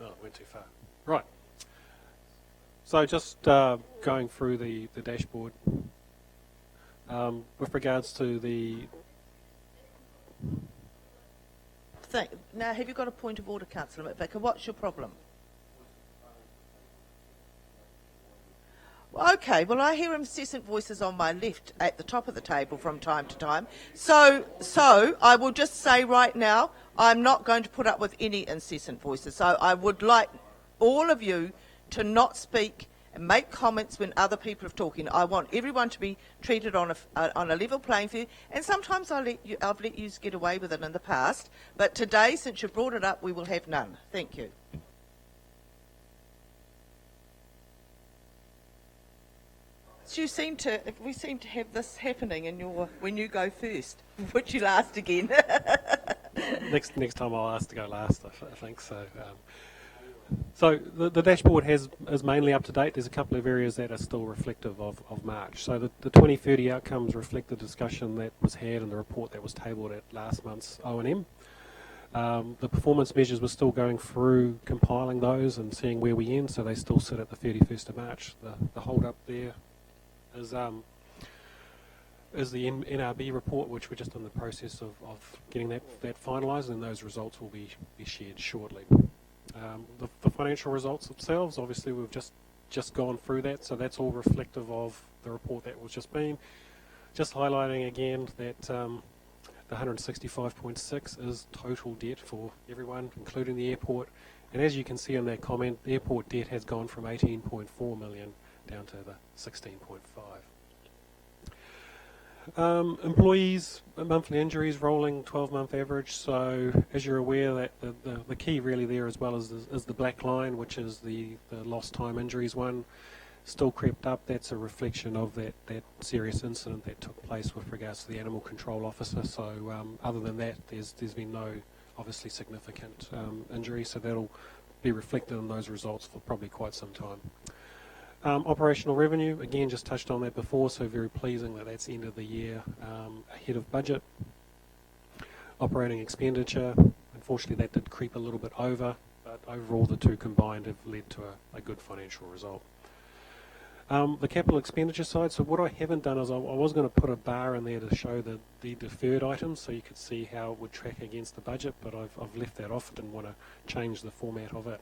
Oh, I went too far. Right. So just going through the dashboard. With regards to the... Now, have you got a point of order, Councillor McVicker? What's your problem? Okay, well, I hear incessant voices on my left at the top of the table from time to time. So I will just say right now, I'm not going to put up with any incessant voices. So I would like all of you to not speak and make comments when other people are talking. I want everyone to be treated on a level playing field. And sometimes I've let you get away with it in the past. But today, since you brought it up, we will have none. Thank you. We seem to have this happening when you go first. Would you last again? Next time I'll ask to go last, I think so. So the dashboard is mainly up to date. There's a couple of areas that are still reflective of March. So the 2030 outcomes reflect the discussion that was had in the report that was tabled at last month's O&M. The performance measures were still going through compiling those and seeing where we end, so they still sit at the 31st of March. The hold up there is the NRB report, which we're just in the process of getting that finalised, and those results will be shared shortly. The financial results themselves, obviously we've just gone through that, so that's all reflective of the report that was just been. Just highlighting again that the 165.6 is total debt for everyone, including the airport, and as you can see in that comment, the airport debt has gone from 18.4 million down to the 16.5. Employees, monthly injuries, rolling 12-month average. So as you're aware, that the key really there as well is the black line, which is the lost time injuries one, still crept up. That's a reflection of that serious incident that took place with regards to the animal control officer. So other than that, there's been no obviously significant injury. So that'll be reflected in those results for probably quite some time. Operational revenue, again, just touched on that before, so very pleasing that that's end of the year ahead of budget. Operating expenditure, unfortunately that did creep a little bit over, but overall the two combined have led to a good financial result. The capital expenditure side, so what I haven't done is I was going to put a bar in there to show the deferred items so you could see how it would track against the budget, but I've left that off, didn't want to change the format of it.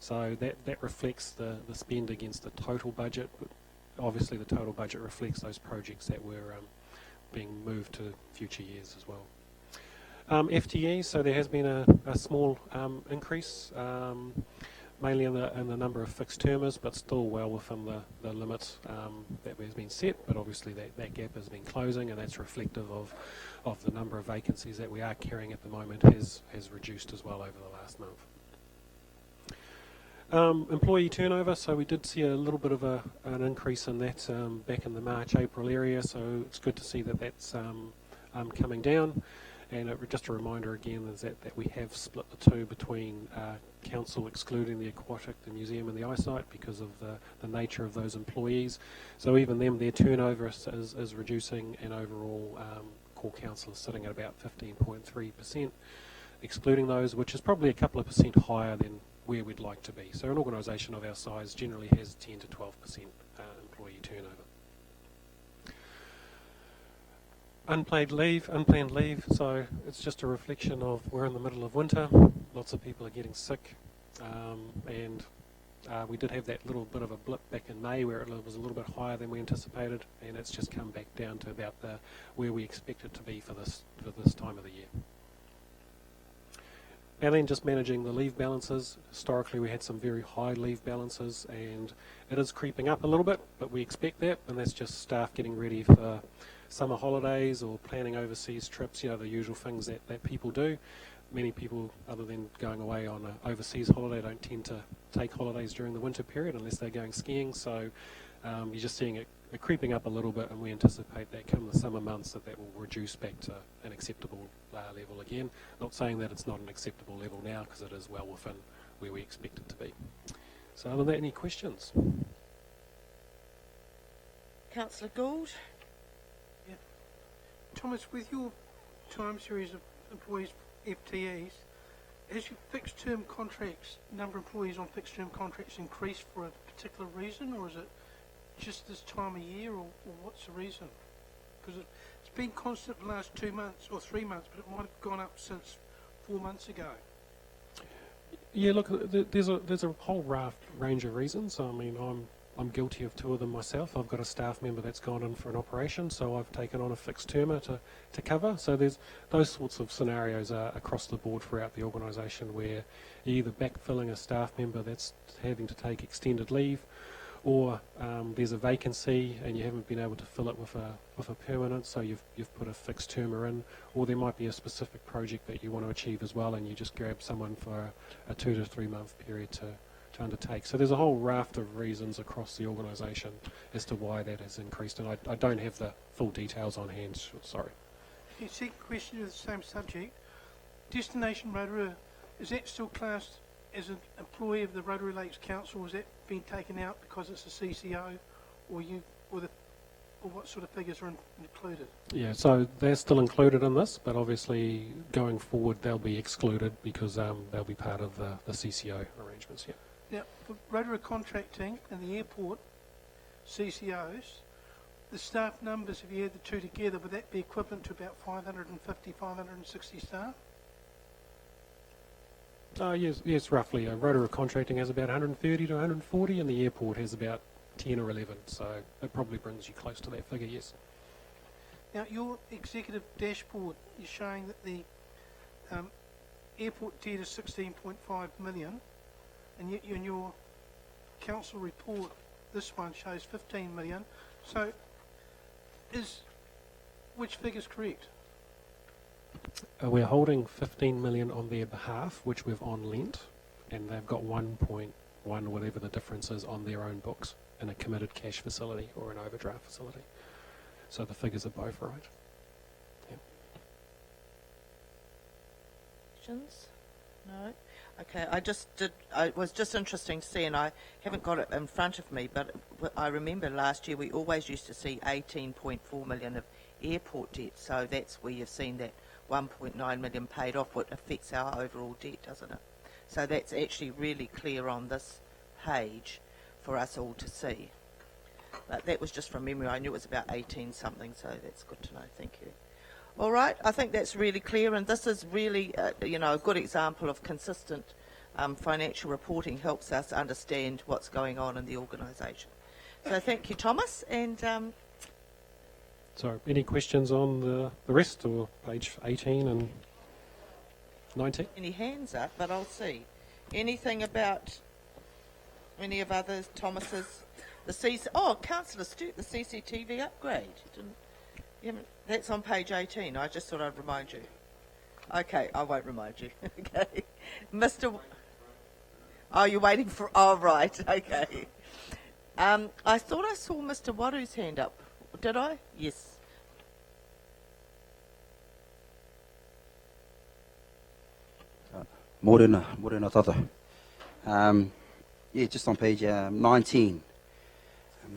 So that reflects the spend against the total budget. But obviously the total budget reflects those projects that were being moved to future years as well. FTE, so there has been a small increase, mainly in the number of fixed termers, but still well within the limits that has been set. But obviously that gap has been closing, and that's reflective of the number of vacancies that we are carrying at the moment has reduced as well over the last month. Employee turnover, so we did see a little bit of an increase in that back in the March-April area, so it's good to see that that's coming down. And just a reminder again is that we have split the two between council excluding the aquatic, the museum and the eyesight because of the nature of those employees. So even them, their turnover is reducing, and overall core council is sitting at about 15.3%, excluding those, which is probably a couple of percent higher than where we'd like to be. So an organisation of our size generally has 10 to 12% employee turnover. Unplanned leave, so it's just a reflection of we're in the middle of winter, lots of people are getting sick, and we did have that little bit of a blip back in May where it was a little bit higher than we anticipated, and it's just come back down to about where we expect it to be for this time of the year. And then just managing the leave balances. Historically we had some very high leave balances, and it is creeping up a little bit, but we expect that, and that's just staff getting ready for summer holidays or planning overseas trips, the usual things that people do. Many people, other than going away on an overseas holiday, don't tend to take holidays during the winter period unless they're going skiing, so You're just seeing it creeping up a little bit, and we anticipate that come the summer months that will reduce back to an acceptable level again. Not saying that it's not an acceptable level now, because it is well within where we expect it to be. So other than that, any questions? Councillor Gould? Thomas, with your time series of employees, FTEs, has your fixed term contracts, number of employees on fixed term contracts increased for a particular reason, or is it just this time of year, or what's the reason? Because it's been constant the last 2 months or 3 months, but it might have gone up since 4 months ago. Yeah, look, there's a whole range of reasons. I mean, I'm guilty of 2 of them myself. I've got a staff member that's gone in for an operation, so I've taken on a fixed termer to cover. So there's those sorts of scenarios across the board throughout the organisation, where you're either backfilling a staff member that's having to take extended leave, or there's a vacancy and you haven't been able to fill it with a permanent, so you've put a fixed termer in, or there might be a specific project that you want to achieve as well, and you just grab someone for a 2 to 3 month period to undertake. So there's a whole raft of reasons across the organisation as to why that has increased, and I don't have the full details on hand, sorry. Okay, second question of the same subject. Destination Rotorua, is that still classed as an employee of the Rotorua Lakes Council, or has that been taken out because it's a CCO, or what sort of figures are included? Yeah, so they're still included in this, but obviously going forward they'll be excluded because they'll be part of the CCO arrangements, yeah. Now, for Rotorua Contracting and the airport CCOs, the staff numbers, if you add the two together, would that be equivalent to about 550, 560 staff? Yes, roughly. Rotorua Contracting has about 130 to 140, and the airport has about 10 or 11, so it probably brings you close to that figure, yes. Now, your executive dashboard is showing that the airport debt is 16.5 million, and yet in your council report, this one shows 15 million. So, which figure's correct? We're holding 15 million on their behalf, which we've on lent, and they've got 1.1, whatever the difference is, on their own books in a committed cash facility or an overdraft facility. So the figures are both right. Yeah. Questions? No? Okay, I was just interesting to see, and I haven't got it in front of me, but I remember last year we always used to see 18.4 million of airport debt, so that's where you've seen that 1.9 million paid off, what affects our overall debt, doesn't it? So that's actually really clear on this page for us all to see. But that was just from memory. I knew it was about 18 something, so that's good to know. Thank you. All right, I think that's really clear, and this is really, a good example of consistent financial reporting. Helps us understand what's going on in the organisation. So thank you, Thomas. And So any questions on the rest, or page 18 and 19? any hands up, but I'll see. Anything about any of others, Thomas's? Councillor Stewart, the CCTV upgrade. That's on page 18. I just thought I'd remind you. Okay, I won't remind you. Okay. Oh, you're waiting for... Oh, right. Okay. I thought I saw Mr. Waru's hand up. Did I? Yes. Morena tata. Just on page 19.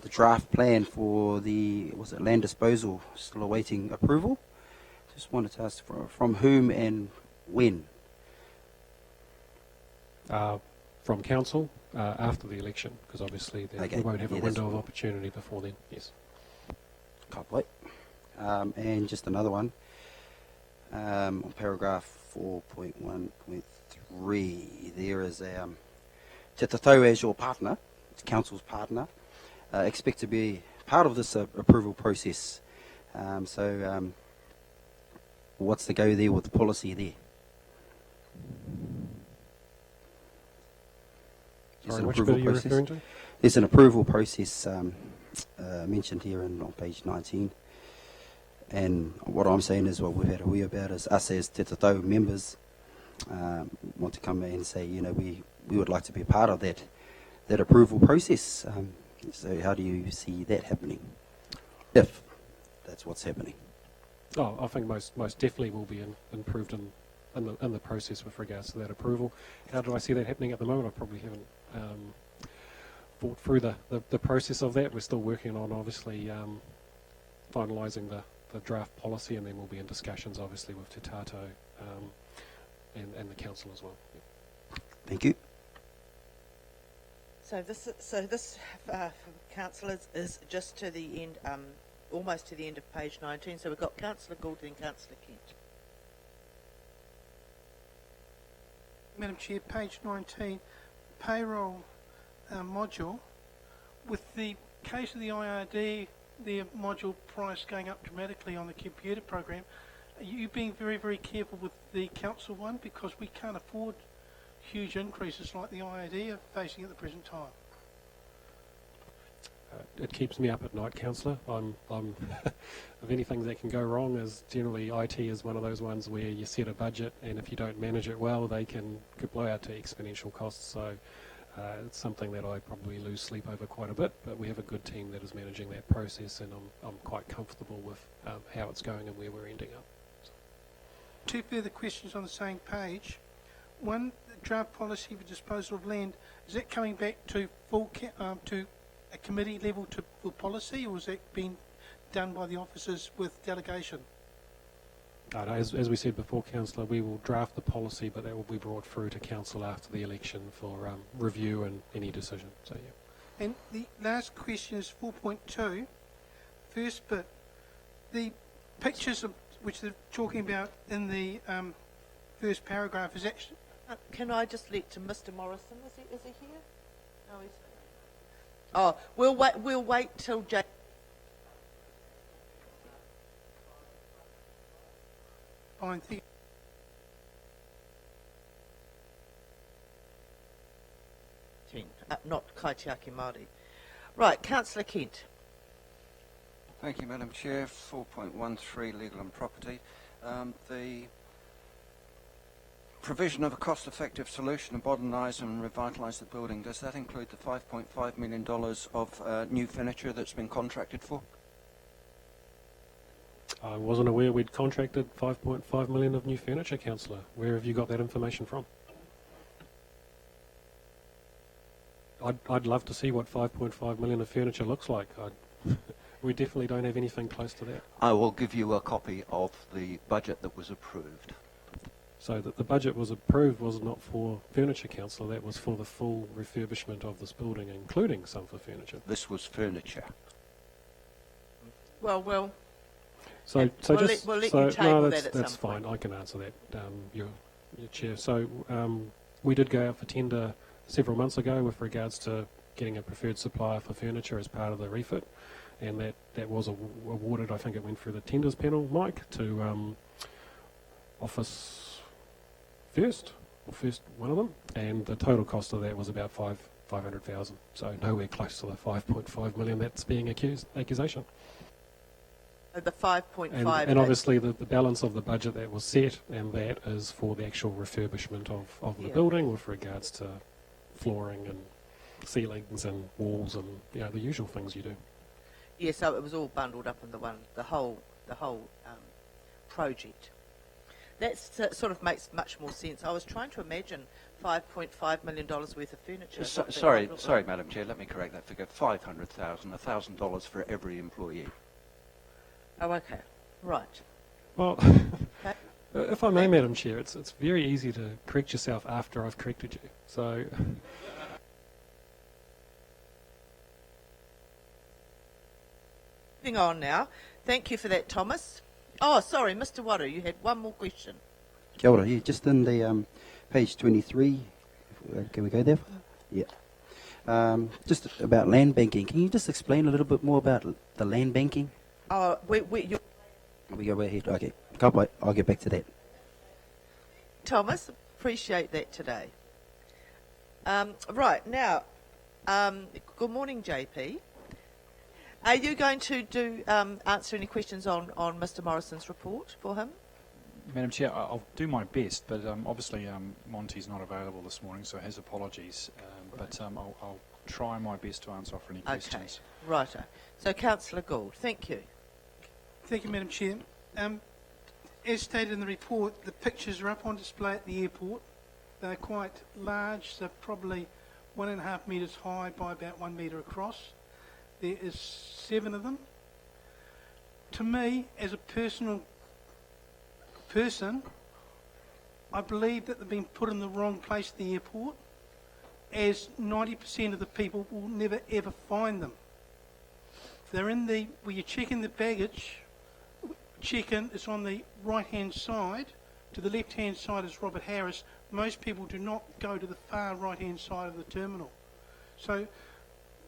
The draft plan for the land disposal still awaiting approval. Just wanted to ask from whom and when. From council after the election, because obviously we won't have a window of opportunity before then. Yes. Can't wait. And just another one on paragraph 4.1.3. There is Te Tatau as your partner, it's council's partner. Expect to be part of this approval process. What's the go there with the policy there? Sorry, which bit are you referring to? There's an approval process mentioned here on page 19. And what I'm saying is, what we've had a wee about is us as Te Tatau members want to come and say, we would like to be a part of that approval process. So how do you see that happening, if that's what's happening? Oh, I think most definitely will be improved in the process with regards to that approval. How do I see that happening at the moment? I probably haven't thought through the process of that. We're still working on obviously finalising the draft policy, and then we'll be in discussions obviously with Te Tato and the council as well. Yeah. Thank you. So this for councillors is just to the end, almost to the end of page 19. So we've got Councillor Gould and Councillor Kent. Madam Chair, page 19, payroll module. With the case of the IRD, the module price going up dramatically on the computer program, are you being very, very careful with the council one? Because we can't afford huge increases like the IRD are facing at the present time. It keeps me up at night, councillor. I'm if anything that can go wrong is generally IT is one of those ones where you set a budget, and if you don't manage it well, they could blow out to exponential costs. So it's something that I probably lose sleep over quite a bit, but we have a good team that is managing that process, and I'm quite comfortable with how it's going and where we're ending up. So. Two further questions on the same page. One, the draft policy for disposal of land, is that coming back to full to a committee level to full policy, or has that been done by the officers with delegation? As we said before, councillor, we will draft the policy, but that will be brought through to council after the election for review and any decision. So yeah. And the last question is 4.2, first bit. The pictures of which they're talking about in the first paragraph is actually... Can I just let to Mr. Morrison? Is he here? No, he's... Oh, we'll wait till Jay... Fine, thank you. Not Kaitiaki Māori. Right, Councillor Kent. Thank you, Madam Chair. 4.13, legal and property. The provision of a cost-effective solution to modernise and revitalise the building, does that include the $5.5 million of new furniture that's been contracted for? I wasn't aware we'd contracted 5.5 million of new furniture, councillor. Where have you got that information from? I'd love to see what 5.5 million of furniture looks like. We definitely don't have anything close to that. I will give you a copy of the budget that was approved. So that the budget was approved was not for furniture, councillor. That was for the full refurbishment of this building, including some for furniture. This was furniture. Well. So we'll just let so you table no, that at that's some fine. point. I can answer that, your chair. So we did go out for tender several months ago with regards to getting a preferred supplier for furniture as part of the refit, and that was awarded. I think it went through the tenders panel, Mike, to Office First one of them, and the total cost of that was about 500,000. So nowhere close to the 5.5 million that's being accusation. The 5.5. And obviously the balance of the budget that was set, and that is for the actual refurbishment of the building with regards to flooring and ceilings and walls and the usual things you do. Yeah, so it was all bundled up in the whole project. That sort of makes much more sense. I was trying to imagine $5.5 million worth of furniture. Sorry, Madam Chair, let me correct that figure. $500,000, $1,000 for every employee. Oh, okay. Right. Well, if I may, Madam Chair, it's very easy to correct yourself after I've corrected you. So. Moving on now. Thank you for that, Thomas. Oh, sorry, Mr. Waru, you had one more question. Kia ora, yeah, just in the page 23, can we go there? Yeah. Just about land banking. Can you just explain a little bit more about the land banking? Oh, we go ahead. Okay, can't wait. I'll get back to that. Thomas, appreciate that today. Right, now, good morning, JP. Are you going to answer any questions on Mr. Morrison's report for him? Madam Chair, I'll do my best, but obviously Monty's not available this morning, so his apologies. But I'll try my best to answer for any questions. Okay, righto. So, Councillor Gould, thank you. Thank you, Madam Chair. As stated in the report, the pictures are up on display at the airport. They're quite large, they're probably 1.5 metres high by about 1 metre across. There is 7 of them. To me, as a person, I believe that they've been put in the wrong place at the airport, as 90% of the people will never ever find them. They're in the, where you check in the baggage, check-in is on the right-hand side. To the left-hand side is Robert Harris. Most people do not go to the far right-hand side of the terminal. So,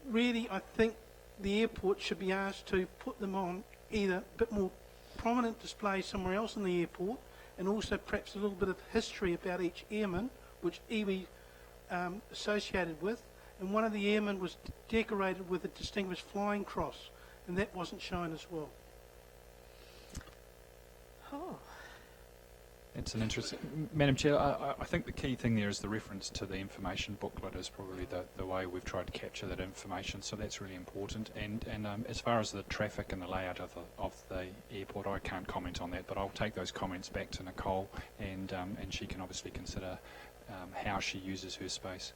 really, I think the airport should be asked to put them on either a bit more prominent display somewhere else in the airport, and also perhaps a little bit of history about each airman, which iwi associated with. And one of the airmen was decorated with a Distinguished Flying Cross, and that wasn't shown as well. Oh. It's an interesting... Madam Chair, I think the key thing there is the reference to the information booklet is probably the way we've tried to capture that information, so that's really important. And as far as the traffic and the layout of the airport, I can't comment on that, but I'll take those comments back to Nicole, and she can obviously consider how she uses her space.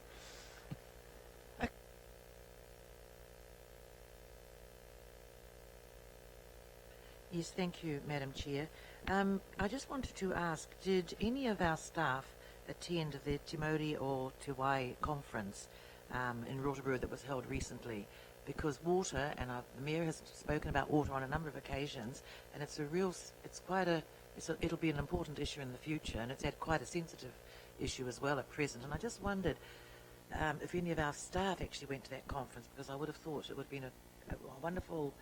Yes, thank you, Madam Chair. I just wanted to ask, did any of our staff attend the Te Mauri or Te Wai conference in Rotorua that was held recently? Because water, and the Mayor has spoken about water on a number of occasions, and it'll be an important issue in the future, and it's quite a sensitive issue as well at present. And I just wondered if any of our staff actually went to that conference, because I would have thought it would have been a wonderful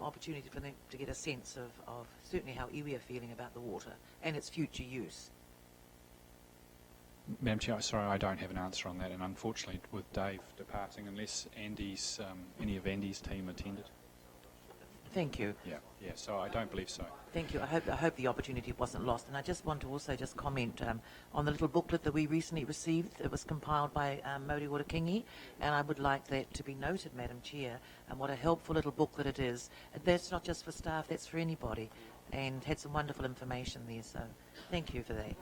opportunity for them to get a sense of certainly how iwi are feeling about the water and its future use. Madam Chair, sorry, I don't have an answer on that, and unfortunately with Dave departing, unless any of Andy's team attended. Thank you. Yeah, so I don't believe so. Thank you. I hope the opportunity wasn't lost. And I just want to also just comment on the little booklet that we recently received. It was compiled by Mauri Warakingi, and I would like that to be noted, Madam Chair, and what a helpful little booklet it is. That's not just for staff, that's for anybody, and had some wonderful information there, so thank you for that.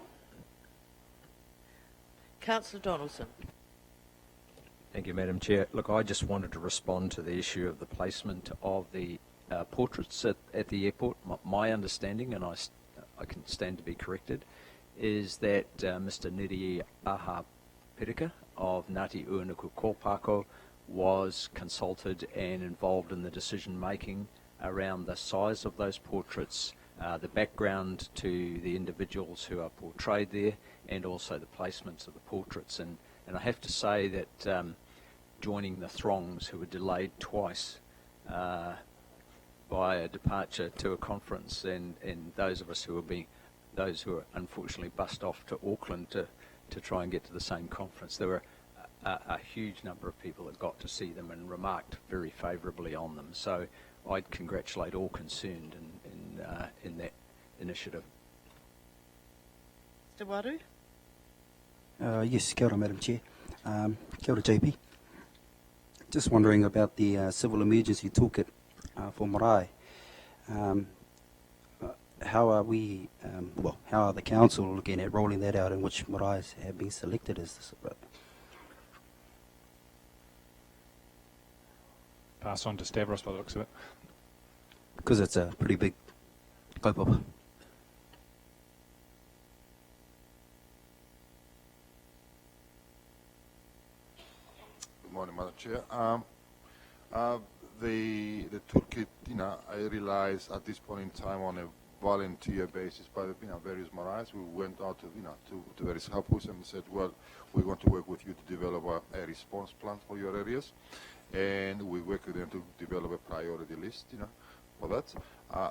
Councillor Donaldson. Thank you, Madam Chair. Look, I just wanted to respond to the issue of the placement of the portraits at the airport. My understanding, and I can stand to be corrected, is that Mr. Neri Aha Perika of Ngāti Uanuku Kōpako was consulted and involved in the decision making around the size of those portraits, the background to the individuals who are portrayed there, and also the placements of the portraits. And I have to say that joining the throngs who were delayed twice by a departure to a conference, and those of us who were unfortunately bussed off to Auckland to try and get to the same conference, there were a huge number of people that got to see them and remarked very favourably on them. So I'd congratulate all concerned in that initiative. Mr. Waru? Yes, kia ora, Madam Chair. Kia ora, JP. Just wondering about the civil emergency toolkit for marae. How are we, how are the council looking at rolling that out, and which marae have been selected as this? Pass on to Stavros by the looks of it. Because it's a pretty big kaupapa. Good morning, Madam Chair. The toolkit, I realize at this point in time on a volunteer basis by the various maraes. We went out to various hapus and said, well, we want to work with you to develop a response plan for your areas, and we work with them to develop a priority list, for that.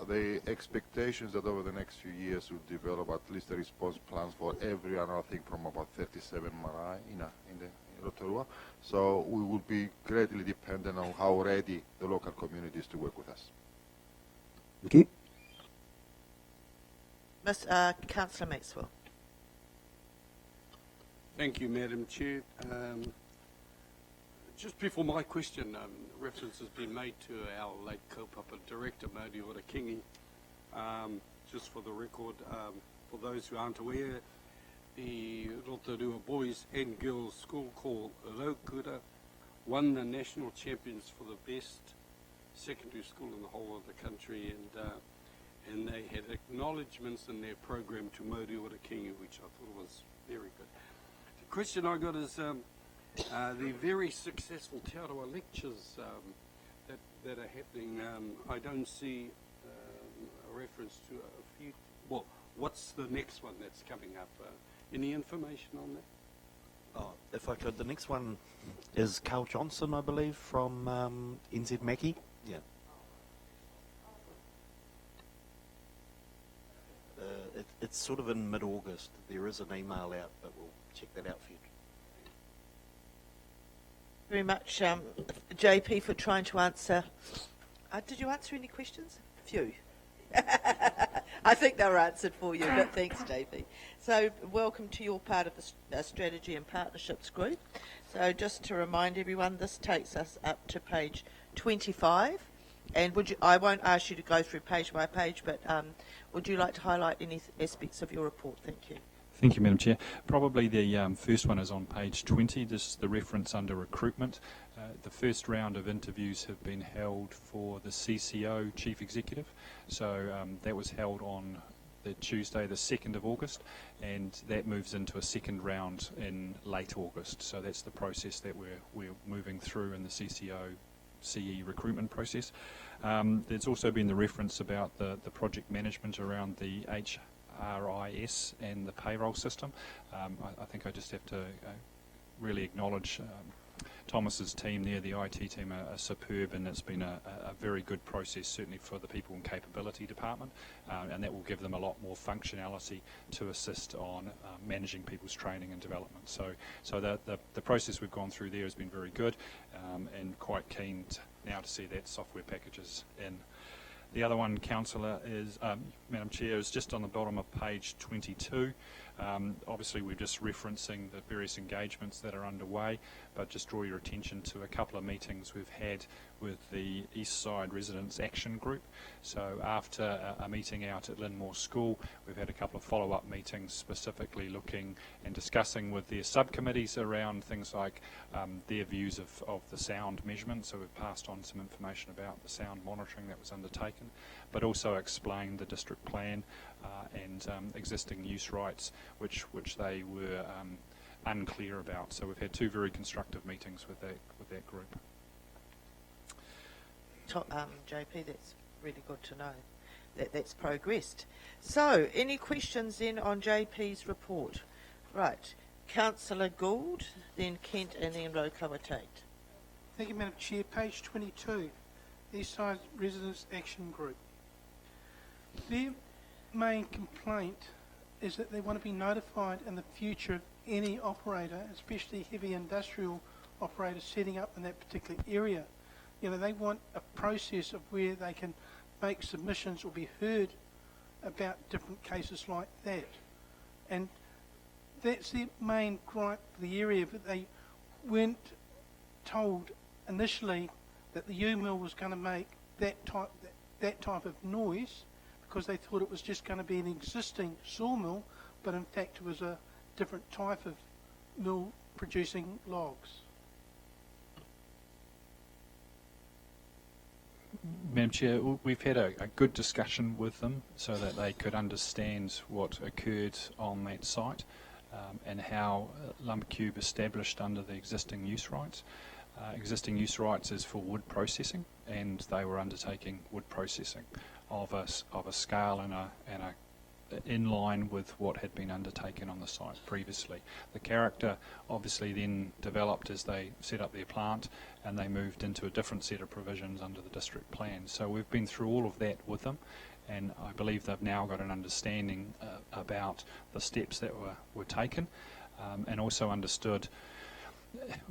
The expectations that over the next few years we'll develop at least a response plan for every another thing from about 37 marae in the Rotorua. So we will be greatly dependent on how ready the local community is to work with us. Thank you. Councillor Maxwell. Thank you, Madam Chair. Just before my question, reference has been made to our late kaupapa director, Rotorua Kingi. Just for the record, for those who aren't aware, the Rotorua Boys and Girls School called Rotorua won the national champions for the best secondary school in the whole of the country, and they had acknowledgements in their program to Rotorua Kingi, which I thought was very good. The question I got is the very successful Te Arawa lectures that are happening. I don't see a reference to a few. Well, what's the next one that's coming up? Any information on that? If I could, the next one is Carl Johnson, I believe, from NZ Mackie. Yeah. It's sort of in mid-August. There is an email out, but we'll check that out for you. Very much, JP, for trying to answer. Did you answer any questions? A few. I think they were answered for you, but thanks, JP. So welcome to your part of the Strategy and Partnerships Group. So just to remind everyone, this takes us up to page 25. And I won't ask you to go through page by page, but would you like to highlight any aspects of your report? Thank you. Thank you, Madam Chair. Probably the first one is on page 20. This is the reference under recruitment. The first round of interviews have been held for the CCO Chief Executive. So that was held on the Tuesday, the 2nd of August, and that moves into a second round in late August. So that's the process that we're moving through in the CCO CE recruitment process. There's also been the reference about the project management around the HRIS and the payroll system. I think I just have to really acknowledge Thomas's team there, the IT team, are superb, and it's been a very good process, certainly for the People and Capability Department, and that will give them a lot more functionality to assist on managing people's training and development. So the process we've gone through there has been very good, and quite keen now to see that software packages in. The other one, Councillor, is, Madam Chair, is just on the bottom of page 22. Obviously, we're just referencing the various engagements that are underway, but just draw your attention to a couple of meetings we've had with the East Side Residents Action Group. So after a meeting out at Lynmore School, we've had a couple of follow-up meetings specifically looking and discussing with their subcommittees around things like their views of the sound measurement. So we've passed on some information about the sound monitoring that was undertaken, but also explained the district plan and existing use rights, which they were unclear about. So we've had two very constructive meetings with that group. JP, that's really good to know that that's progressed. So, any questions then on JP's report? Right, Councillor Gould, then Kent, and then Rokawa Tate. Thank you, Madam Chair. Page 22, East Side Residents Action Group. Their main complaint is that they want to be notified in the future of any operator, especially heavy industrial operators setting up in that particular area. You know, they want a process of where they can make submissions or be heard about different cases like that. And that's their main gripe for the area, but they weren't told initially that the U-mill was going to make that type of noise, because they thought it was just going to be an existing sawmill, but in fact it was a different type of mill producing logs. Madam Chair, we've had a good discussion with them so that they could understand what occurred on that site and how Lumbercube established under the existing use rights. Existing use rights is for wood processing, and they were undertaking wood processing of a scale and a in line with what had been undertaken on the site previously. The character obviously then developed as they set up their plant, and they moved into a different set of provisions under the district plan. So we've been through all of that with them, and I believe they've now got an understanding about the steps that were taken, and also understood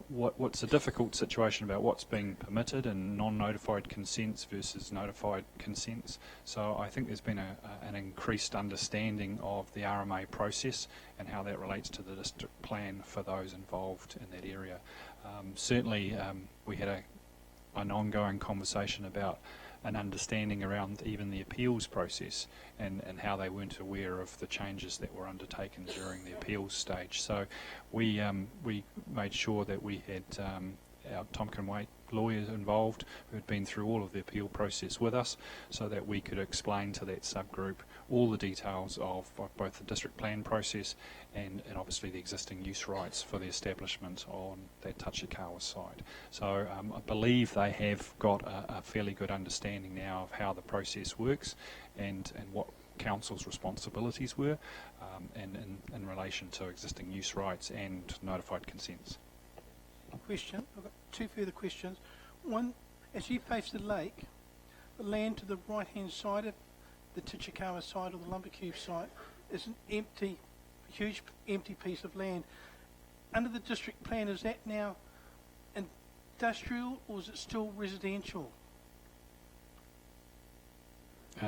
what's a difficult situation about what's being permitted and non-notified consents versus notified consents. So I think there's been an increased understanding of the RMA process and how that relates to the district plan for those involved in that area. Certainly, we had an ongoing conversation about an understanding around even the appeals process and how they weren't aware of the changes that were undertaken during the appeals stage. So we made sure that we had our Tompkin Waite lawyers involved who had been through all of the appeal process with us so that we could explain to that subgroup all the details of both the district plan process and obviously the existing use rights for the establishment on that Tachikawa site. So I believe they have got a fairly good understanding now of how the process works and what council's responsibilities were in relation to existing use rights and notified consents. Question. I've got two further questions. One, as you face the lake, the land to the right-hand side of the Tachikawa site or the Lumber Cube site is an empty, huge empty piece of land. Under the district plan, is that now industrial or is it still residential?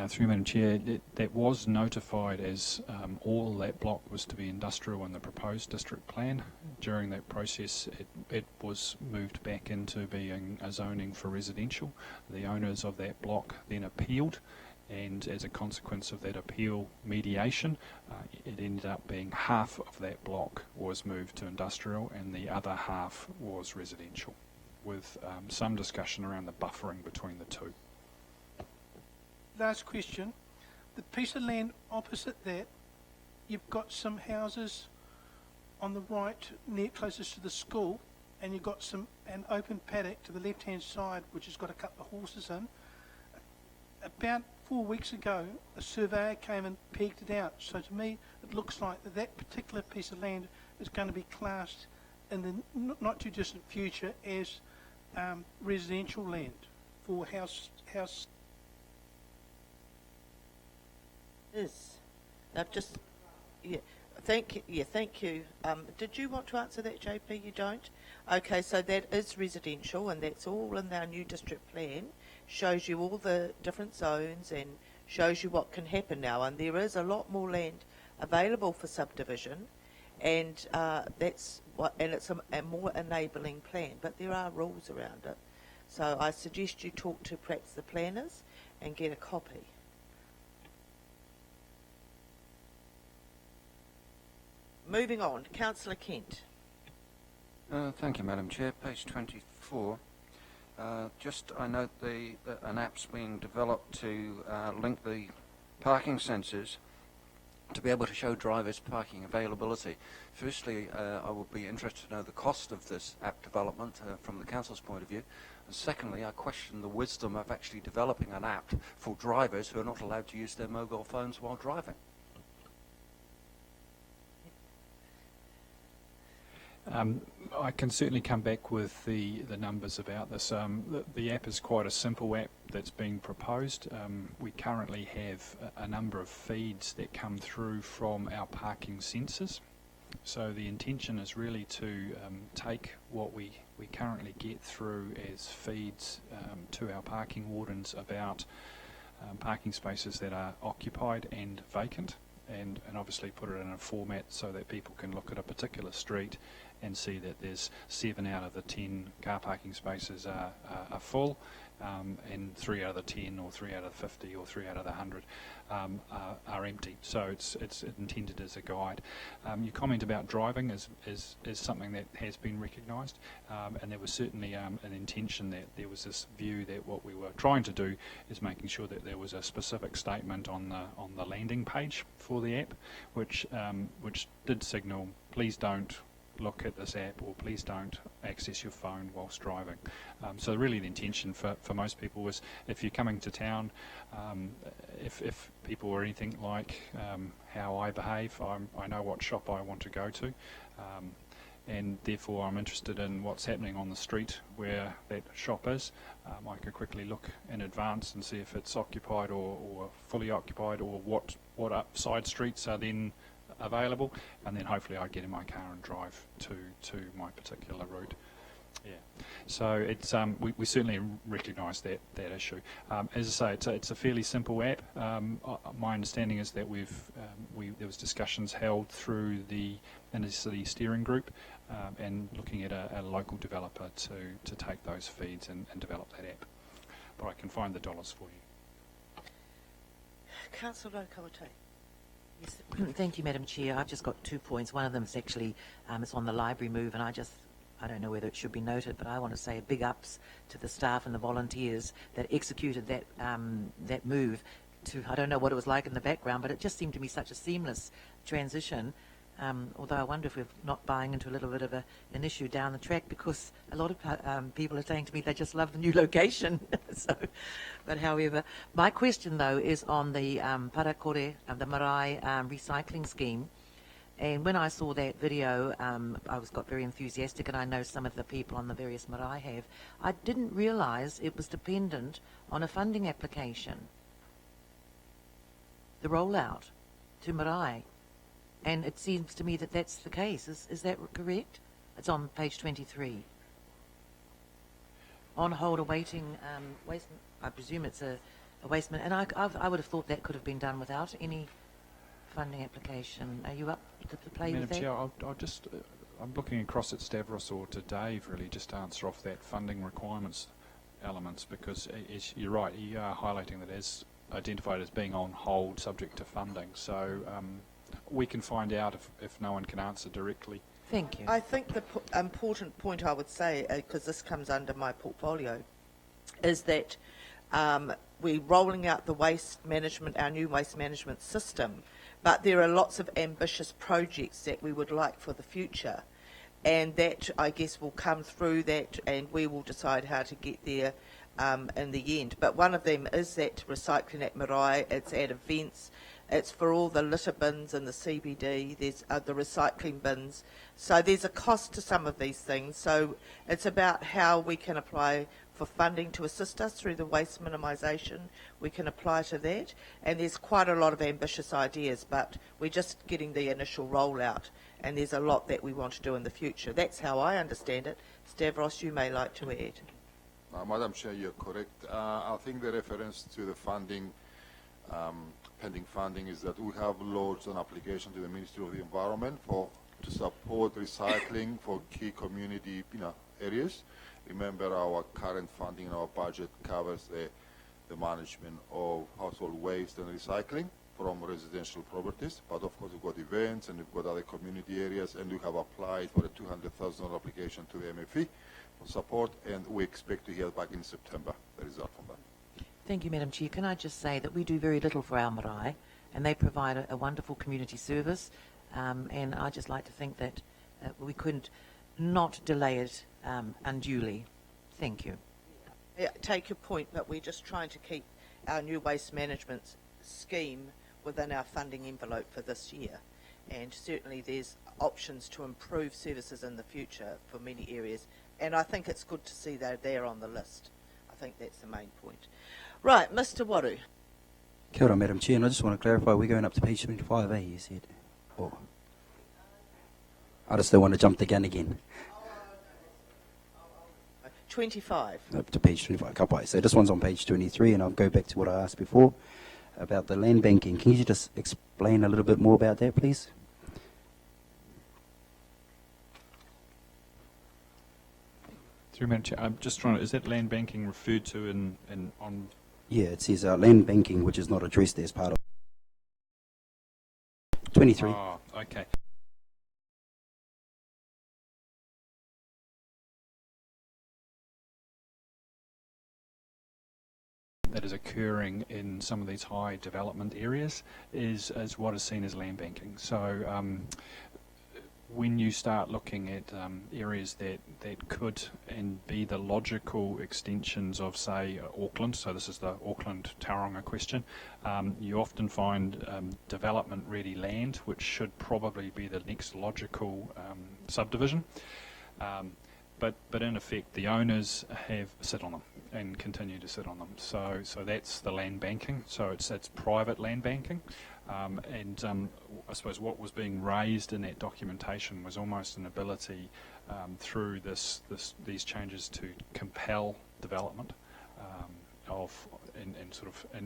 Through Madam Chair, that was notified as all that block was to be industrial in the proposed district plan. During that process, it was moved back into being a zoning for residential. The owners of that block then appealed, and as a consequence of that appeal mediation, it ended up being half of that block was moved to industrial and the other half was residential, with some discussion around the buffering between the two. Last question. The piece of land opposite that, you've got some houses on the right, near closest to the school, and you've got an open paddock to the left-hand side, which has got a couple of horses in. About 4 weeks ago, a surveyor came and pegged it out. So to me, it looks like that particular piece of land is going to be classed in the not too distant future as residential land for house. Is. I've just, thank you. Did you want to answer that, JP? You don't? Okay, so that is residential, and that's all in our new district plan. Shows you all the different zones and shows you what can happen now. And there is a lot more land available for subdivision, and it's a more enabling plan. But there are rules around it. So I suggest you talk to perhaps the planners and get a copy. Moving on, Councillor Kent. Thank you, Madam Chair. Page 24. I note an app's being developed to link the parking sensors to be able to show drivers parking availability. Firstly, I would be interested to know the cost of this app development from the council's point of view. And secondly, I question the wisdom of actually developing an app for drivers who are not allowed to use their mobile phones while driving. I can certainly come back with the numbers about this. The app is quite a simple app that's being proposed. We currently have a number of feeds that come through from our parking sensors. So the intention is really to take what we currently get through as feeds to our parking wardens about parking spaces that are occupied and vacant, and obviously put it in a format so that people can look at a particular street and see that there's 7 out of the 10 car parking spaces are full, and 3 out of the 10 or 3 out of the 50 or 3 out of the 100 are empty. So it's intended as a guide. Your comment about driving is something that has been recognised, and there was certainly an intention that there was this view that what we were trying to do is making sure that there was a specific statement on the landing page for the app, which did signal, please don't look at this app, or please don't access your phone whilst driving. So really the intention for most people was, if you're coming to town, if people were anything like how I behave, I know what shop I want to go to, and therefore I'm interested in what's happening on the street where that shop is. I can quickly look in advance and see if it's occupied or fully occupied, or what side streets are then available, and then hopefully I get in my car and drive to my particular route. Yeah. So it's we certainly recognise that issue. As I say, it's a fairly simple app. My understanding is that there was discussions held through the Intercity Steering Group and looking at a local developer to take those feeds and develop that app. But I can find the dollars for you. Councillor Kawate. Yes, thank you, Madam Chair. I've just got 2 points. One of them is actually it's on the library move, and I don't know whether it should be noted, but I want to say a big ups to the staff and the volunteers that executed that that move. I don't know what it was like in the background, but it just seemed to me such a seamless transition. Although I wonder if we're not buying into a little bit of an issue down the track, because a lot of people are saying to me they just love the new location. But however, my question though is on the Parakore, the marae recycling scheme. And when I saw that video, I got very enthusiastic, and I know some of the people on the various marae have. I didn't realise it was dependent on a funding application, the rollout to marae. And it seems to me that that's the case. Is that correct? It's on page 23. On hold awaiting waste. I presume it's a wasteman. And I would have thought that could have been done without any funding application. Are you up to play with that? Madam Chair, I'm looking across at Stavros or to Dave, really, just to answer off that funding requirements elements, because you're right, you are highlighting that as identified as being on hold subject to funding. So we can find out if no one can answer directly. Thank you. I think the important point I would say, because this comes under my portfolio, is that we're rolling out the waste management, our new waste management system, but there are lots of ambitious projects that we would like for the future, and that, I guess, will come through that, and we will decide how to get there in the end. But one of them is that recycling at marae. It's at events. It's for all the litter bins and the CBD. There's the recycling bins. So there's a cost to some of these things. So it's about how we can apply for funding to assist us through the waste minimisation. We can apply to that. And there's quite a lot of ambitious ideas, but we're just getting the initial rollout. And there's a lot that we want to do in the future. That's how I understand it. Stavros, you may like to add. Madam Chair, you're correct. I think the reference to the funding, pending funding, is that we have lodged an application to the Ministry of the Environment to support recycling for key community areas. Remember, our current funding in our budget covers the management of household waste and recycling from residential properties, but of course we've got events and we've got other community areas, and we have applied for a $200,000 application to the MFE for support, and we expect to hear back in September the result from that. Thank you, Madam Chair. Can I just say that we do very little for our marae, and they provide a wonderful community service, and I just like to think that we couldn't not delay it unduly. Thank you. Yeah, take your point, but we're just trying to keep our new waste management scheme within our funding envelope for this year. And certainly there's options to improve services in the future for many areas. And I think it's good to see they're there on the list. I think that's the main point. Right, Mr. Waru. Kia ora, Madam Chair, and I just want to clarify, we're going up to page 25A, you said? Or I just don't want to jump the gun again. 25. Up to page 25, kapai. So this one's on page 23, and I'll go back to what I asked before about the land banking. Can you just explain a little bit more about that, please? Through Madam Chair, I'm just trying to, is that land banking referred to on... Yeah, it says land banking, which is not addressed as part of 23. Oh, okay. That is occurring in some of these high development areas is what is seen as land banking. So when you start looking at areas that could and be the logical extensions of, say, Auckland, so this is the Auckland-Tauranga question, you often find development-ready land, which should probably be the next logical subdivision. But in effect, the owners have sit on them and continue to sit on them. So that's the land banking. So it's private land banking. I suppose what was being raised in that documentation was almost an ability through these changes to compel development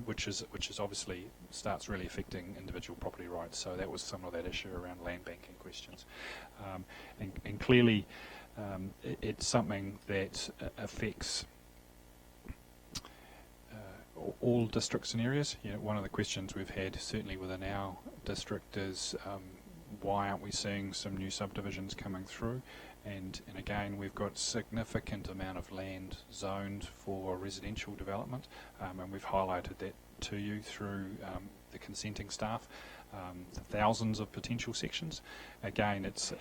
which is obviously starts really affecting individual property rights. So that was some of that issue around land banking questions, and clearly it's something that affects all districts and areas. One of the questions we've had certainly within our district is why aren't we seeing some new subdivisions coming through? And again, we've got significant amount of land zoned for residential development, and we've highlighted that to you through the consenting staff. Thousands of potential sections. Again, it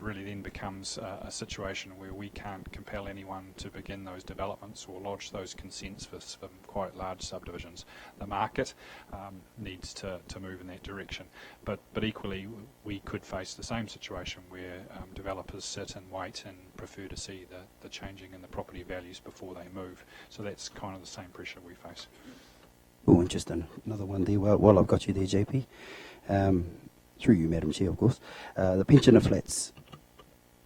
really then becomes a situation where we can't compel anyone to begin those developments or lodge those consents for some quite large subdivisions. The market needs to move in that direction, but equally we could face the same situation where developers sit and wait and prefer to see the changing in the property values before they move. So that's kind of the same pressure we face. Oh, and just another one there while I've got you there, JP. Through you, Madam Chair, of course. The pensioner flats.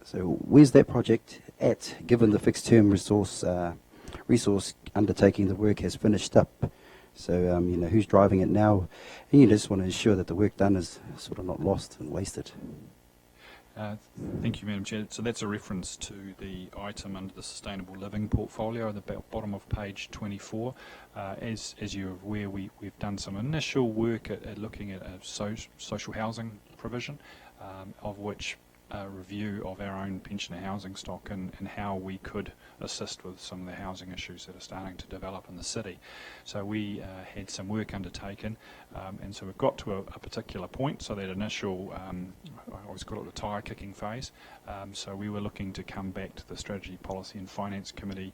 So where's that project at, given the fixed-term resource undertaking the work has finished up? So, who's driving it now? And you just want to ensure that the work done is sort of not lost and wasted. Thank you, Madam Chair. So that's a reference to the item under the Sustainable Living portfolio at the bottom of page 24. As you're aware, we've done some initial work at looking at a social housing provision, of which a review of our own pensioner housing stock and how we could assist with some of the housing issues that are starting to develop in the city. So we had some work undertaken, and so we've got to a particular point. So that initial, I always call it the tyre kicking phase. So we were looking to come back to the Strategy, Policy and Finance Committee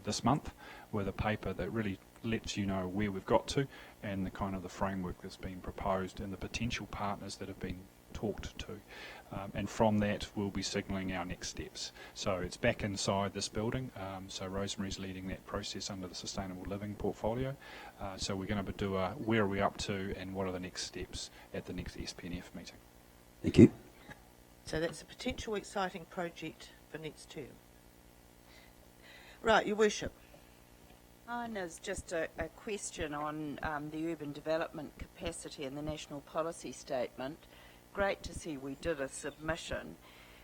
this month with a paper that really lets you know where we've got to and the kind of the framework that's been proposed and the potential partners that have been talked to. And from that, we'll be signalling our next steps. So it's back inside this building. So Rosemary's leading that process under the Sustainable Living portfolio. So we're going to do a where are we up to and what are the next steps at the next SPNF meeting. Thank you. So that's a potential exciting project for next term. Right, Your Worship. Mine is just a question on the urban development capacity in the National Policy Statement. Great to see we did a submission.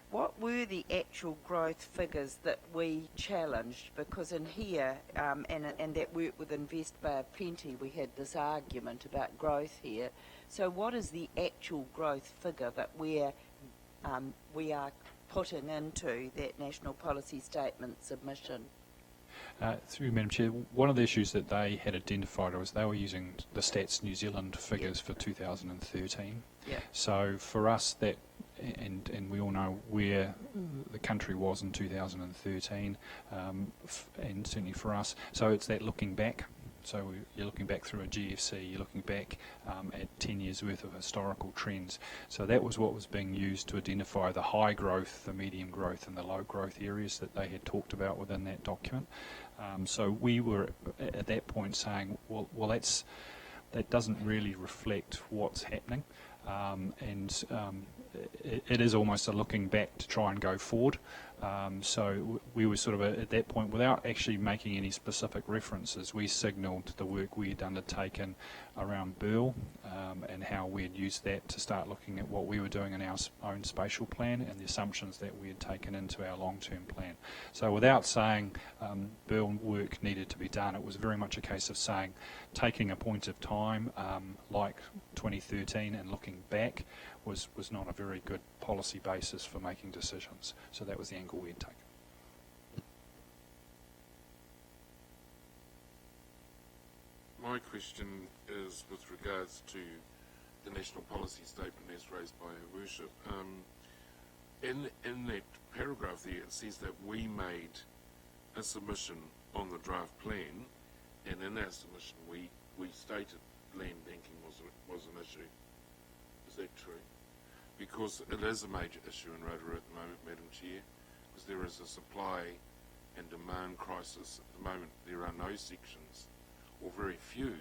What were the actual growth figures that we challenged? Because in here, and that work with Invest Bay Plenty, we had this argument about growth here. So what is the actual growth figure that we are putting into that National Policy Statement submission? Through Madam Chair, one of the issues that they had identified was they were using the Stats New Zealand figures for 2013. Yeah. So for us, that, and we all know where the country was in 2013, and certainly for us, so it's that looking back. So you're looking back through a GFC, you're looking back at 10 years worth of historical trends. So that was what was being used to identify the high growth, the medium growth and the low growth areas that they had talked about within that document. So we were at that point saying, well that doesn't really reflect what's happening. It is almost a looking back to try and go forward. So we were sort of at that point, without actually making any specific references, we signalled the work we had undertaken around Burl and how we had used that to start looking at what we were doing in our own spatial plan and the assumptions that we had taken into our long-term plan. So without saying Burl work needed to be done, it was very much a case of saying, taking a point of time like 2013 and looking back was not a very good policy basis for making decisions. So that was the angle we had taken. My question is with regards to the National Policy Statement as raised by Her Worship. In that paragraph there, it says that we made a submission on the draft plan, and in that submission we stated land banking was an issue. Is that true? Because it is a major issue in Rotorua at the moment, Madam Chair, because there is a supply and demand crisis. At the moment there are no sections, or very few,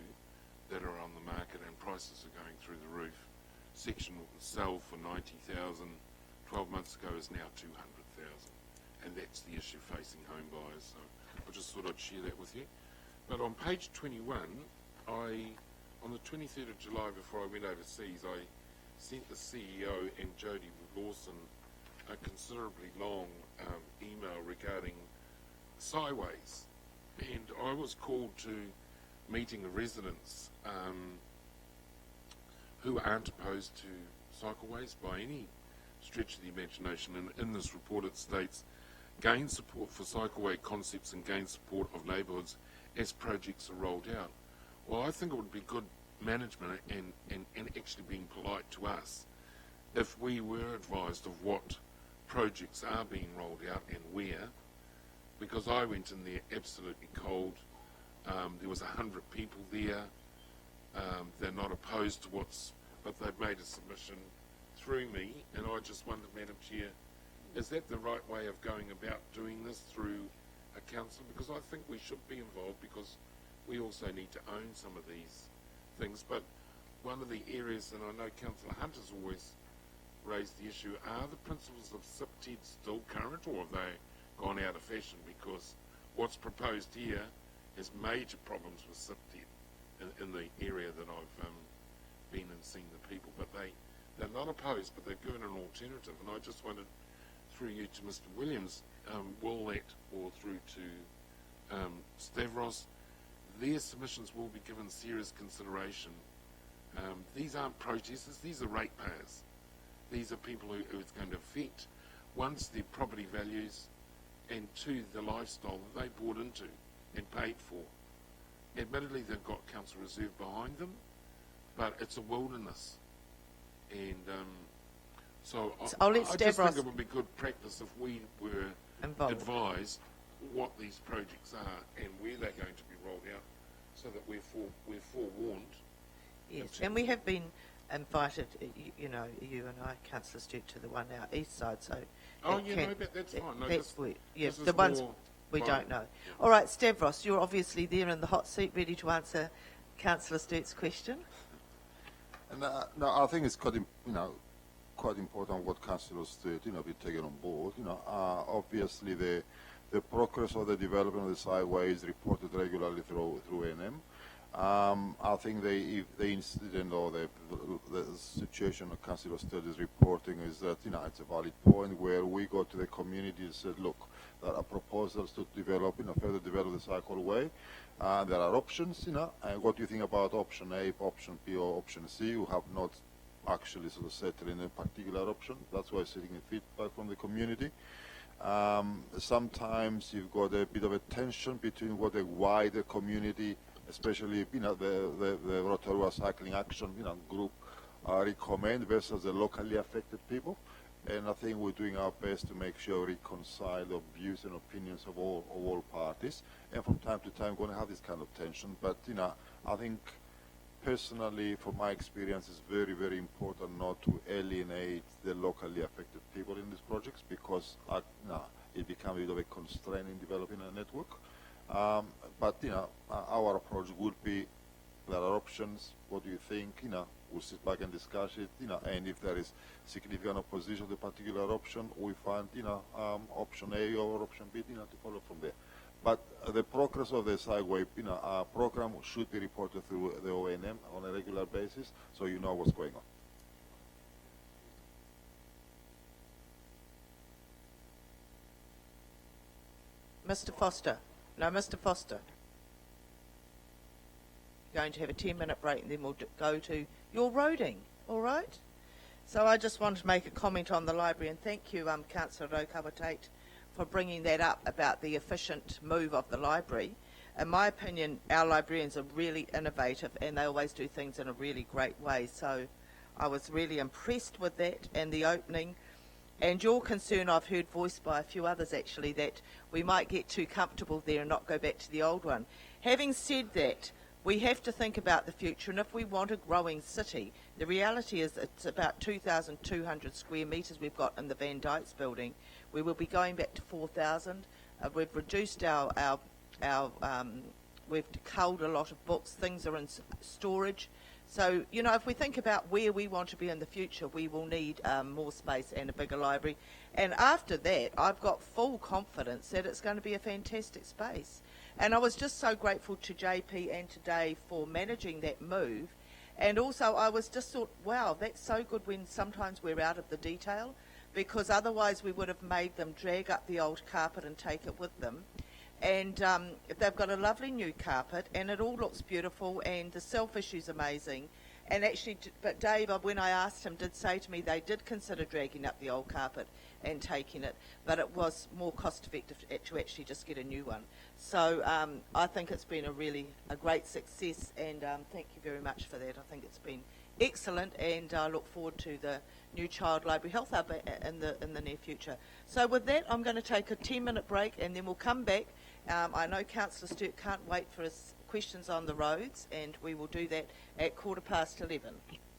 that are on the market, and prices are going through the roof. Section sell for 90,000 12 months ago is now 200,000, and that's the issue facing home buyers. So I just thought I'd share that with you. But on page 21, on the 23rd of July, before I went overseas, I sent the CEO and Jodie Lawson a considerably long email regarding cyways, and I was called to meeting the residents who aren't opposed to cycleways by any stretch of the imagination. And in this report it states, gain support for cycleway concepts and gain support of neighbourhoods as projects are rolled out. Well, I think it would be good management and actually being polite to us if we were advised of what projects are being rolled out and where, because I went in there absolutely cold. There was 100 people there. They're not opposed to but they've made a submission through me, and I just wondered, Madam Chair, is that the right way of going about doing this through a council? Because I think we should be involved, because we also need to own some of these things. But one of the areas, and I know Councillor Hunt has always raised the issue, are the principles of SIPTED still current, or have they gone out of fashion? Because what's proposed here has major problems with SIPTED in the area that I've been and seen the people. But they're not opposed, but they're given an alternative. And I just wondered, through you to Mr. Williams, will that, or through to Stavros, their submissions will be given serious consideration. These aren't protesters, these are ratepayers. These are people who it's going to affect, once their property values, and two, the lifestyle that they bought into and paid for. Admittedly, they've got council reserve behind them, but it's a wilderness. And so I'll let I just Stavros think it would be good practice if we were advised what these projects are and where they're going to be rolled out, so that we're forewarned. Yes, and we have been invited, you know, you and I, Councillor Stewart, to the one out east side, so... But that's fine. No, yes, this the is ones more we my- don't know. All right, Stavros, you're obviously there in the hot seat, ready to answer Councillor Stewart's question. And no, I think it's quite important what Councillor Stewart, be taken on board. Obviously the progress of the development of the sideway is reported regularly through A&M. I think the incident or the situation that Councillor Stewart is reporting is that it's a valid point where we go to the community and said, look, there are proposals to develop, further develop the cycleway. There are options, and what do you think about option A, option B, or option C? You have not actually sort of settled in a particular option. That's why seeking feedback from the community. Sometimes you've got a bit of a tension between what the wider community, especially the Rotorua Cycling Action group, recommend versus the locally affected people. And I think we're doing our best to make sure we reconcile the views and opinions of all parties. And from time to time, we're going to have this kind of tension. But I think personally, from my experience, it's very, very important not to alienate the locally affected people in these projects, because it becomes a bit of a constraint in developing a network. But our approach would be, there are options. What do you think? We'll sit back and discuss it. And if there is significant opposition to a particular option, we find option A or option B to follow from there. But the progress of the sideway program should be reported through the O&M on a regular basis, so you know what's going on. Mr. Foster. No, Mr. Foster. Going to have a 10-minute break, and then we'll go to your roading, all right? So I just wanted to make a comment on the library, and thank you, Councillor Rokava-Tate, for bringing that up about the efficient move of the library. In my opinion, our librarians are really innovative, and they always do things in a really great way. So I was really impressed with that and the opening. And your concern I've heard voiced by a few others, actually, that we might get too comfortable there and not go back to the old one. Having said that, we have to think about the future, and if we want a growing city, the reality is it's about 2,200 square metres we've got in the Van Dykes building. We will be going back to 4,000. We've reduced our we've culled a lot of books. Things are in storage. So, you know, if we think about where we want to be in the future, we will need more space and a bigger library. And after that, I've got full confidence that it's going to be a fantastic space. And I was just so grateful to JP and to Dave for managing that move. And also, I was just thought, wow, that's so good when sometimes we're out of the detail, because otherwise we would have made them drag up the old carpet and take it with them. And they've got a lovely new carpet, and it all looks beautiful, and the self-issue's amazing. And actually, but Dave, when I asked him, did say to me they did consider dragging up the old carpet and taking it, but it was more cost-effective to actually just get a new one. So I think it's been a great success, and thank you very much for that. I think it's been excellent, and I look forward to the new Child Library Health Hub in the near future. So with that, I'm going to take a 10-minute break, and then we'll come back. I know Councillor Sturt can't wait for his questions on the roads, and we will do that at 11:15.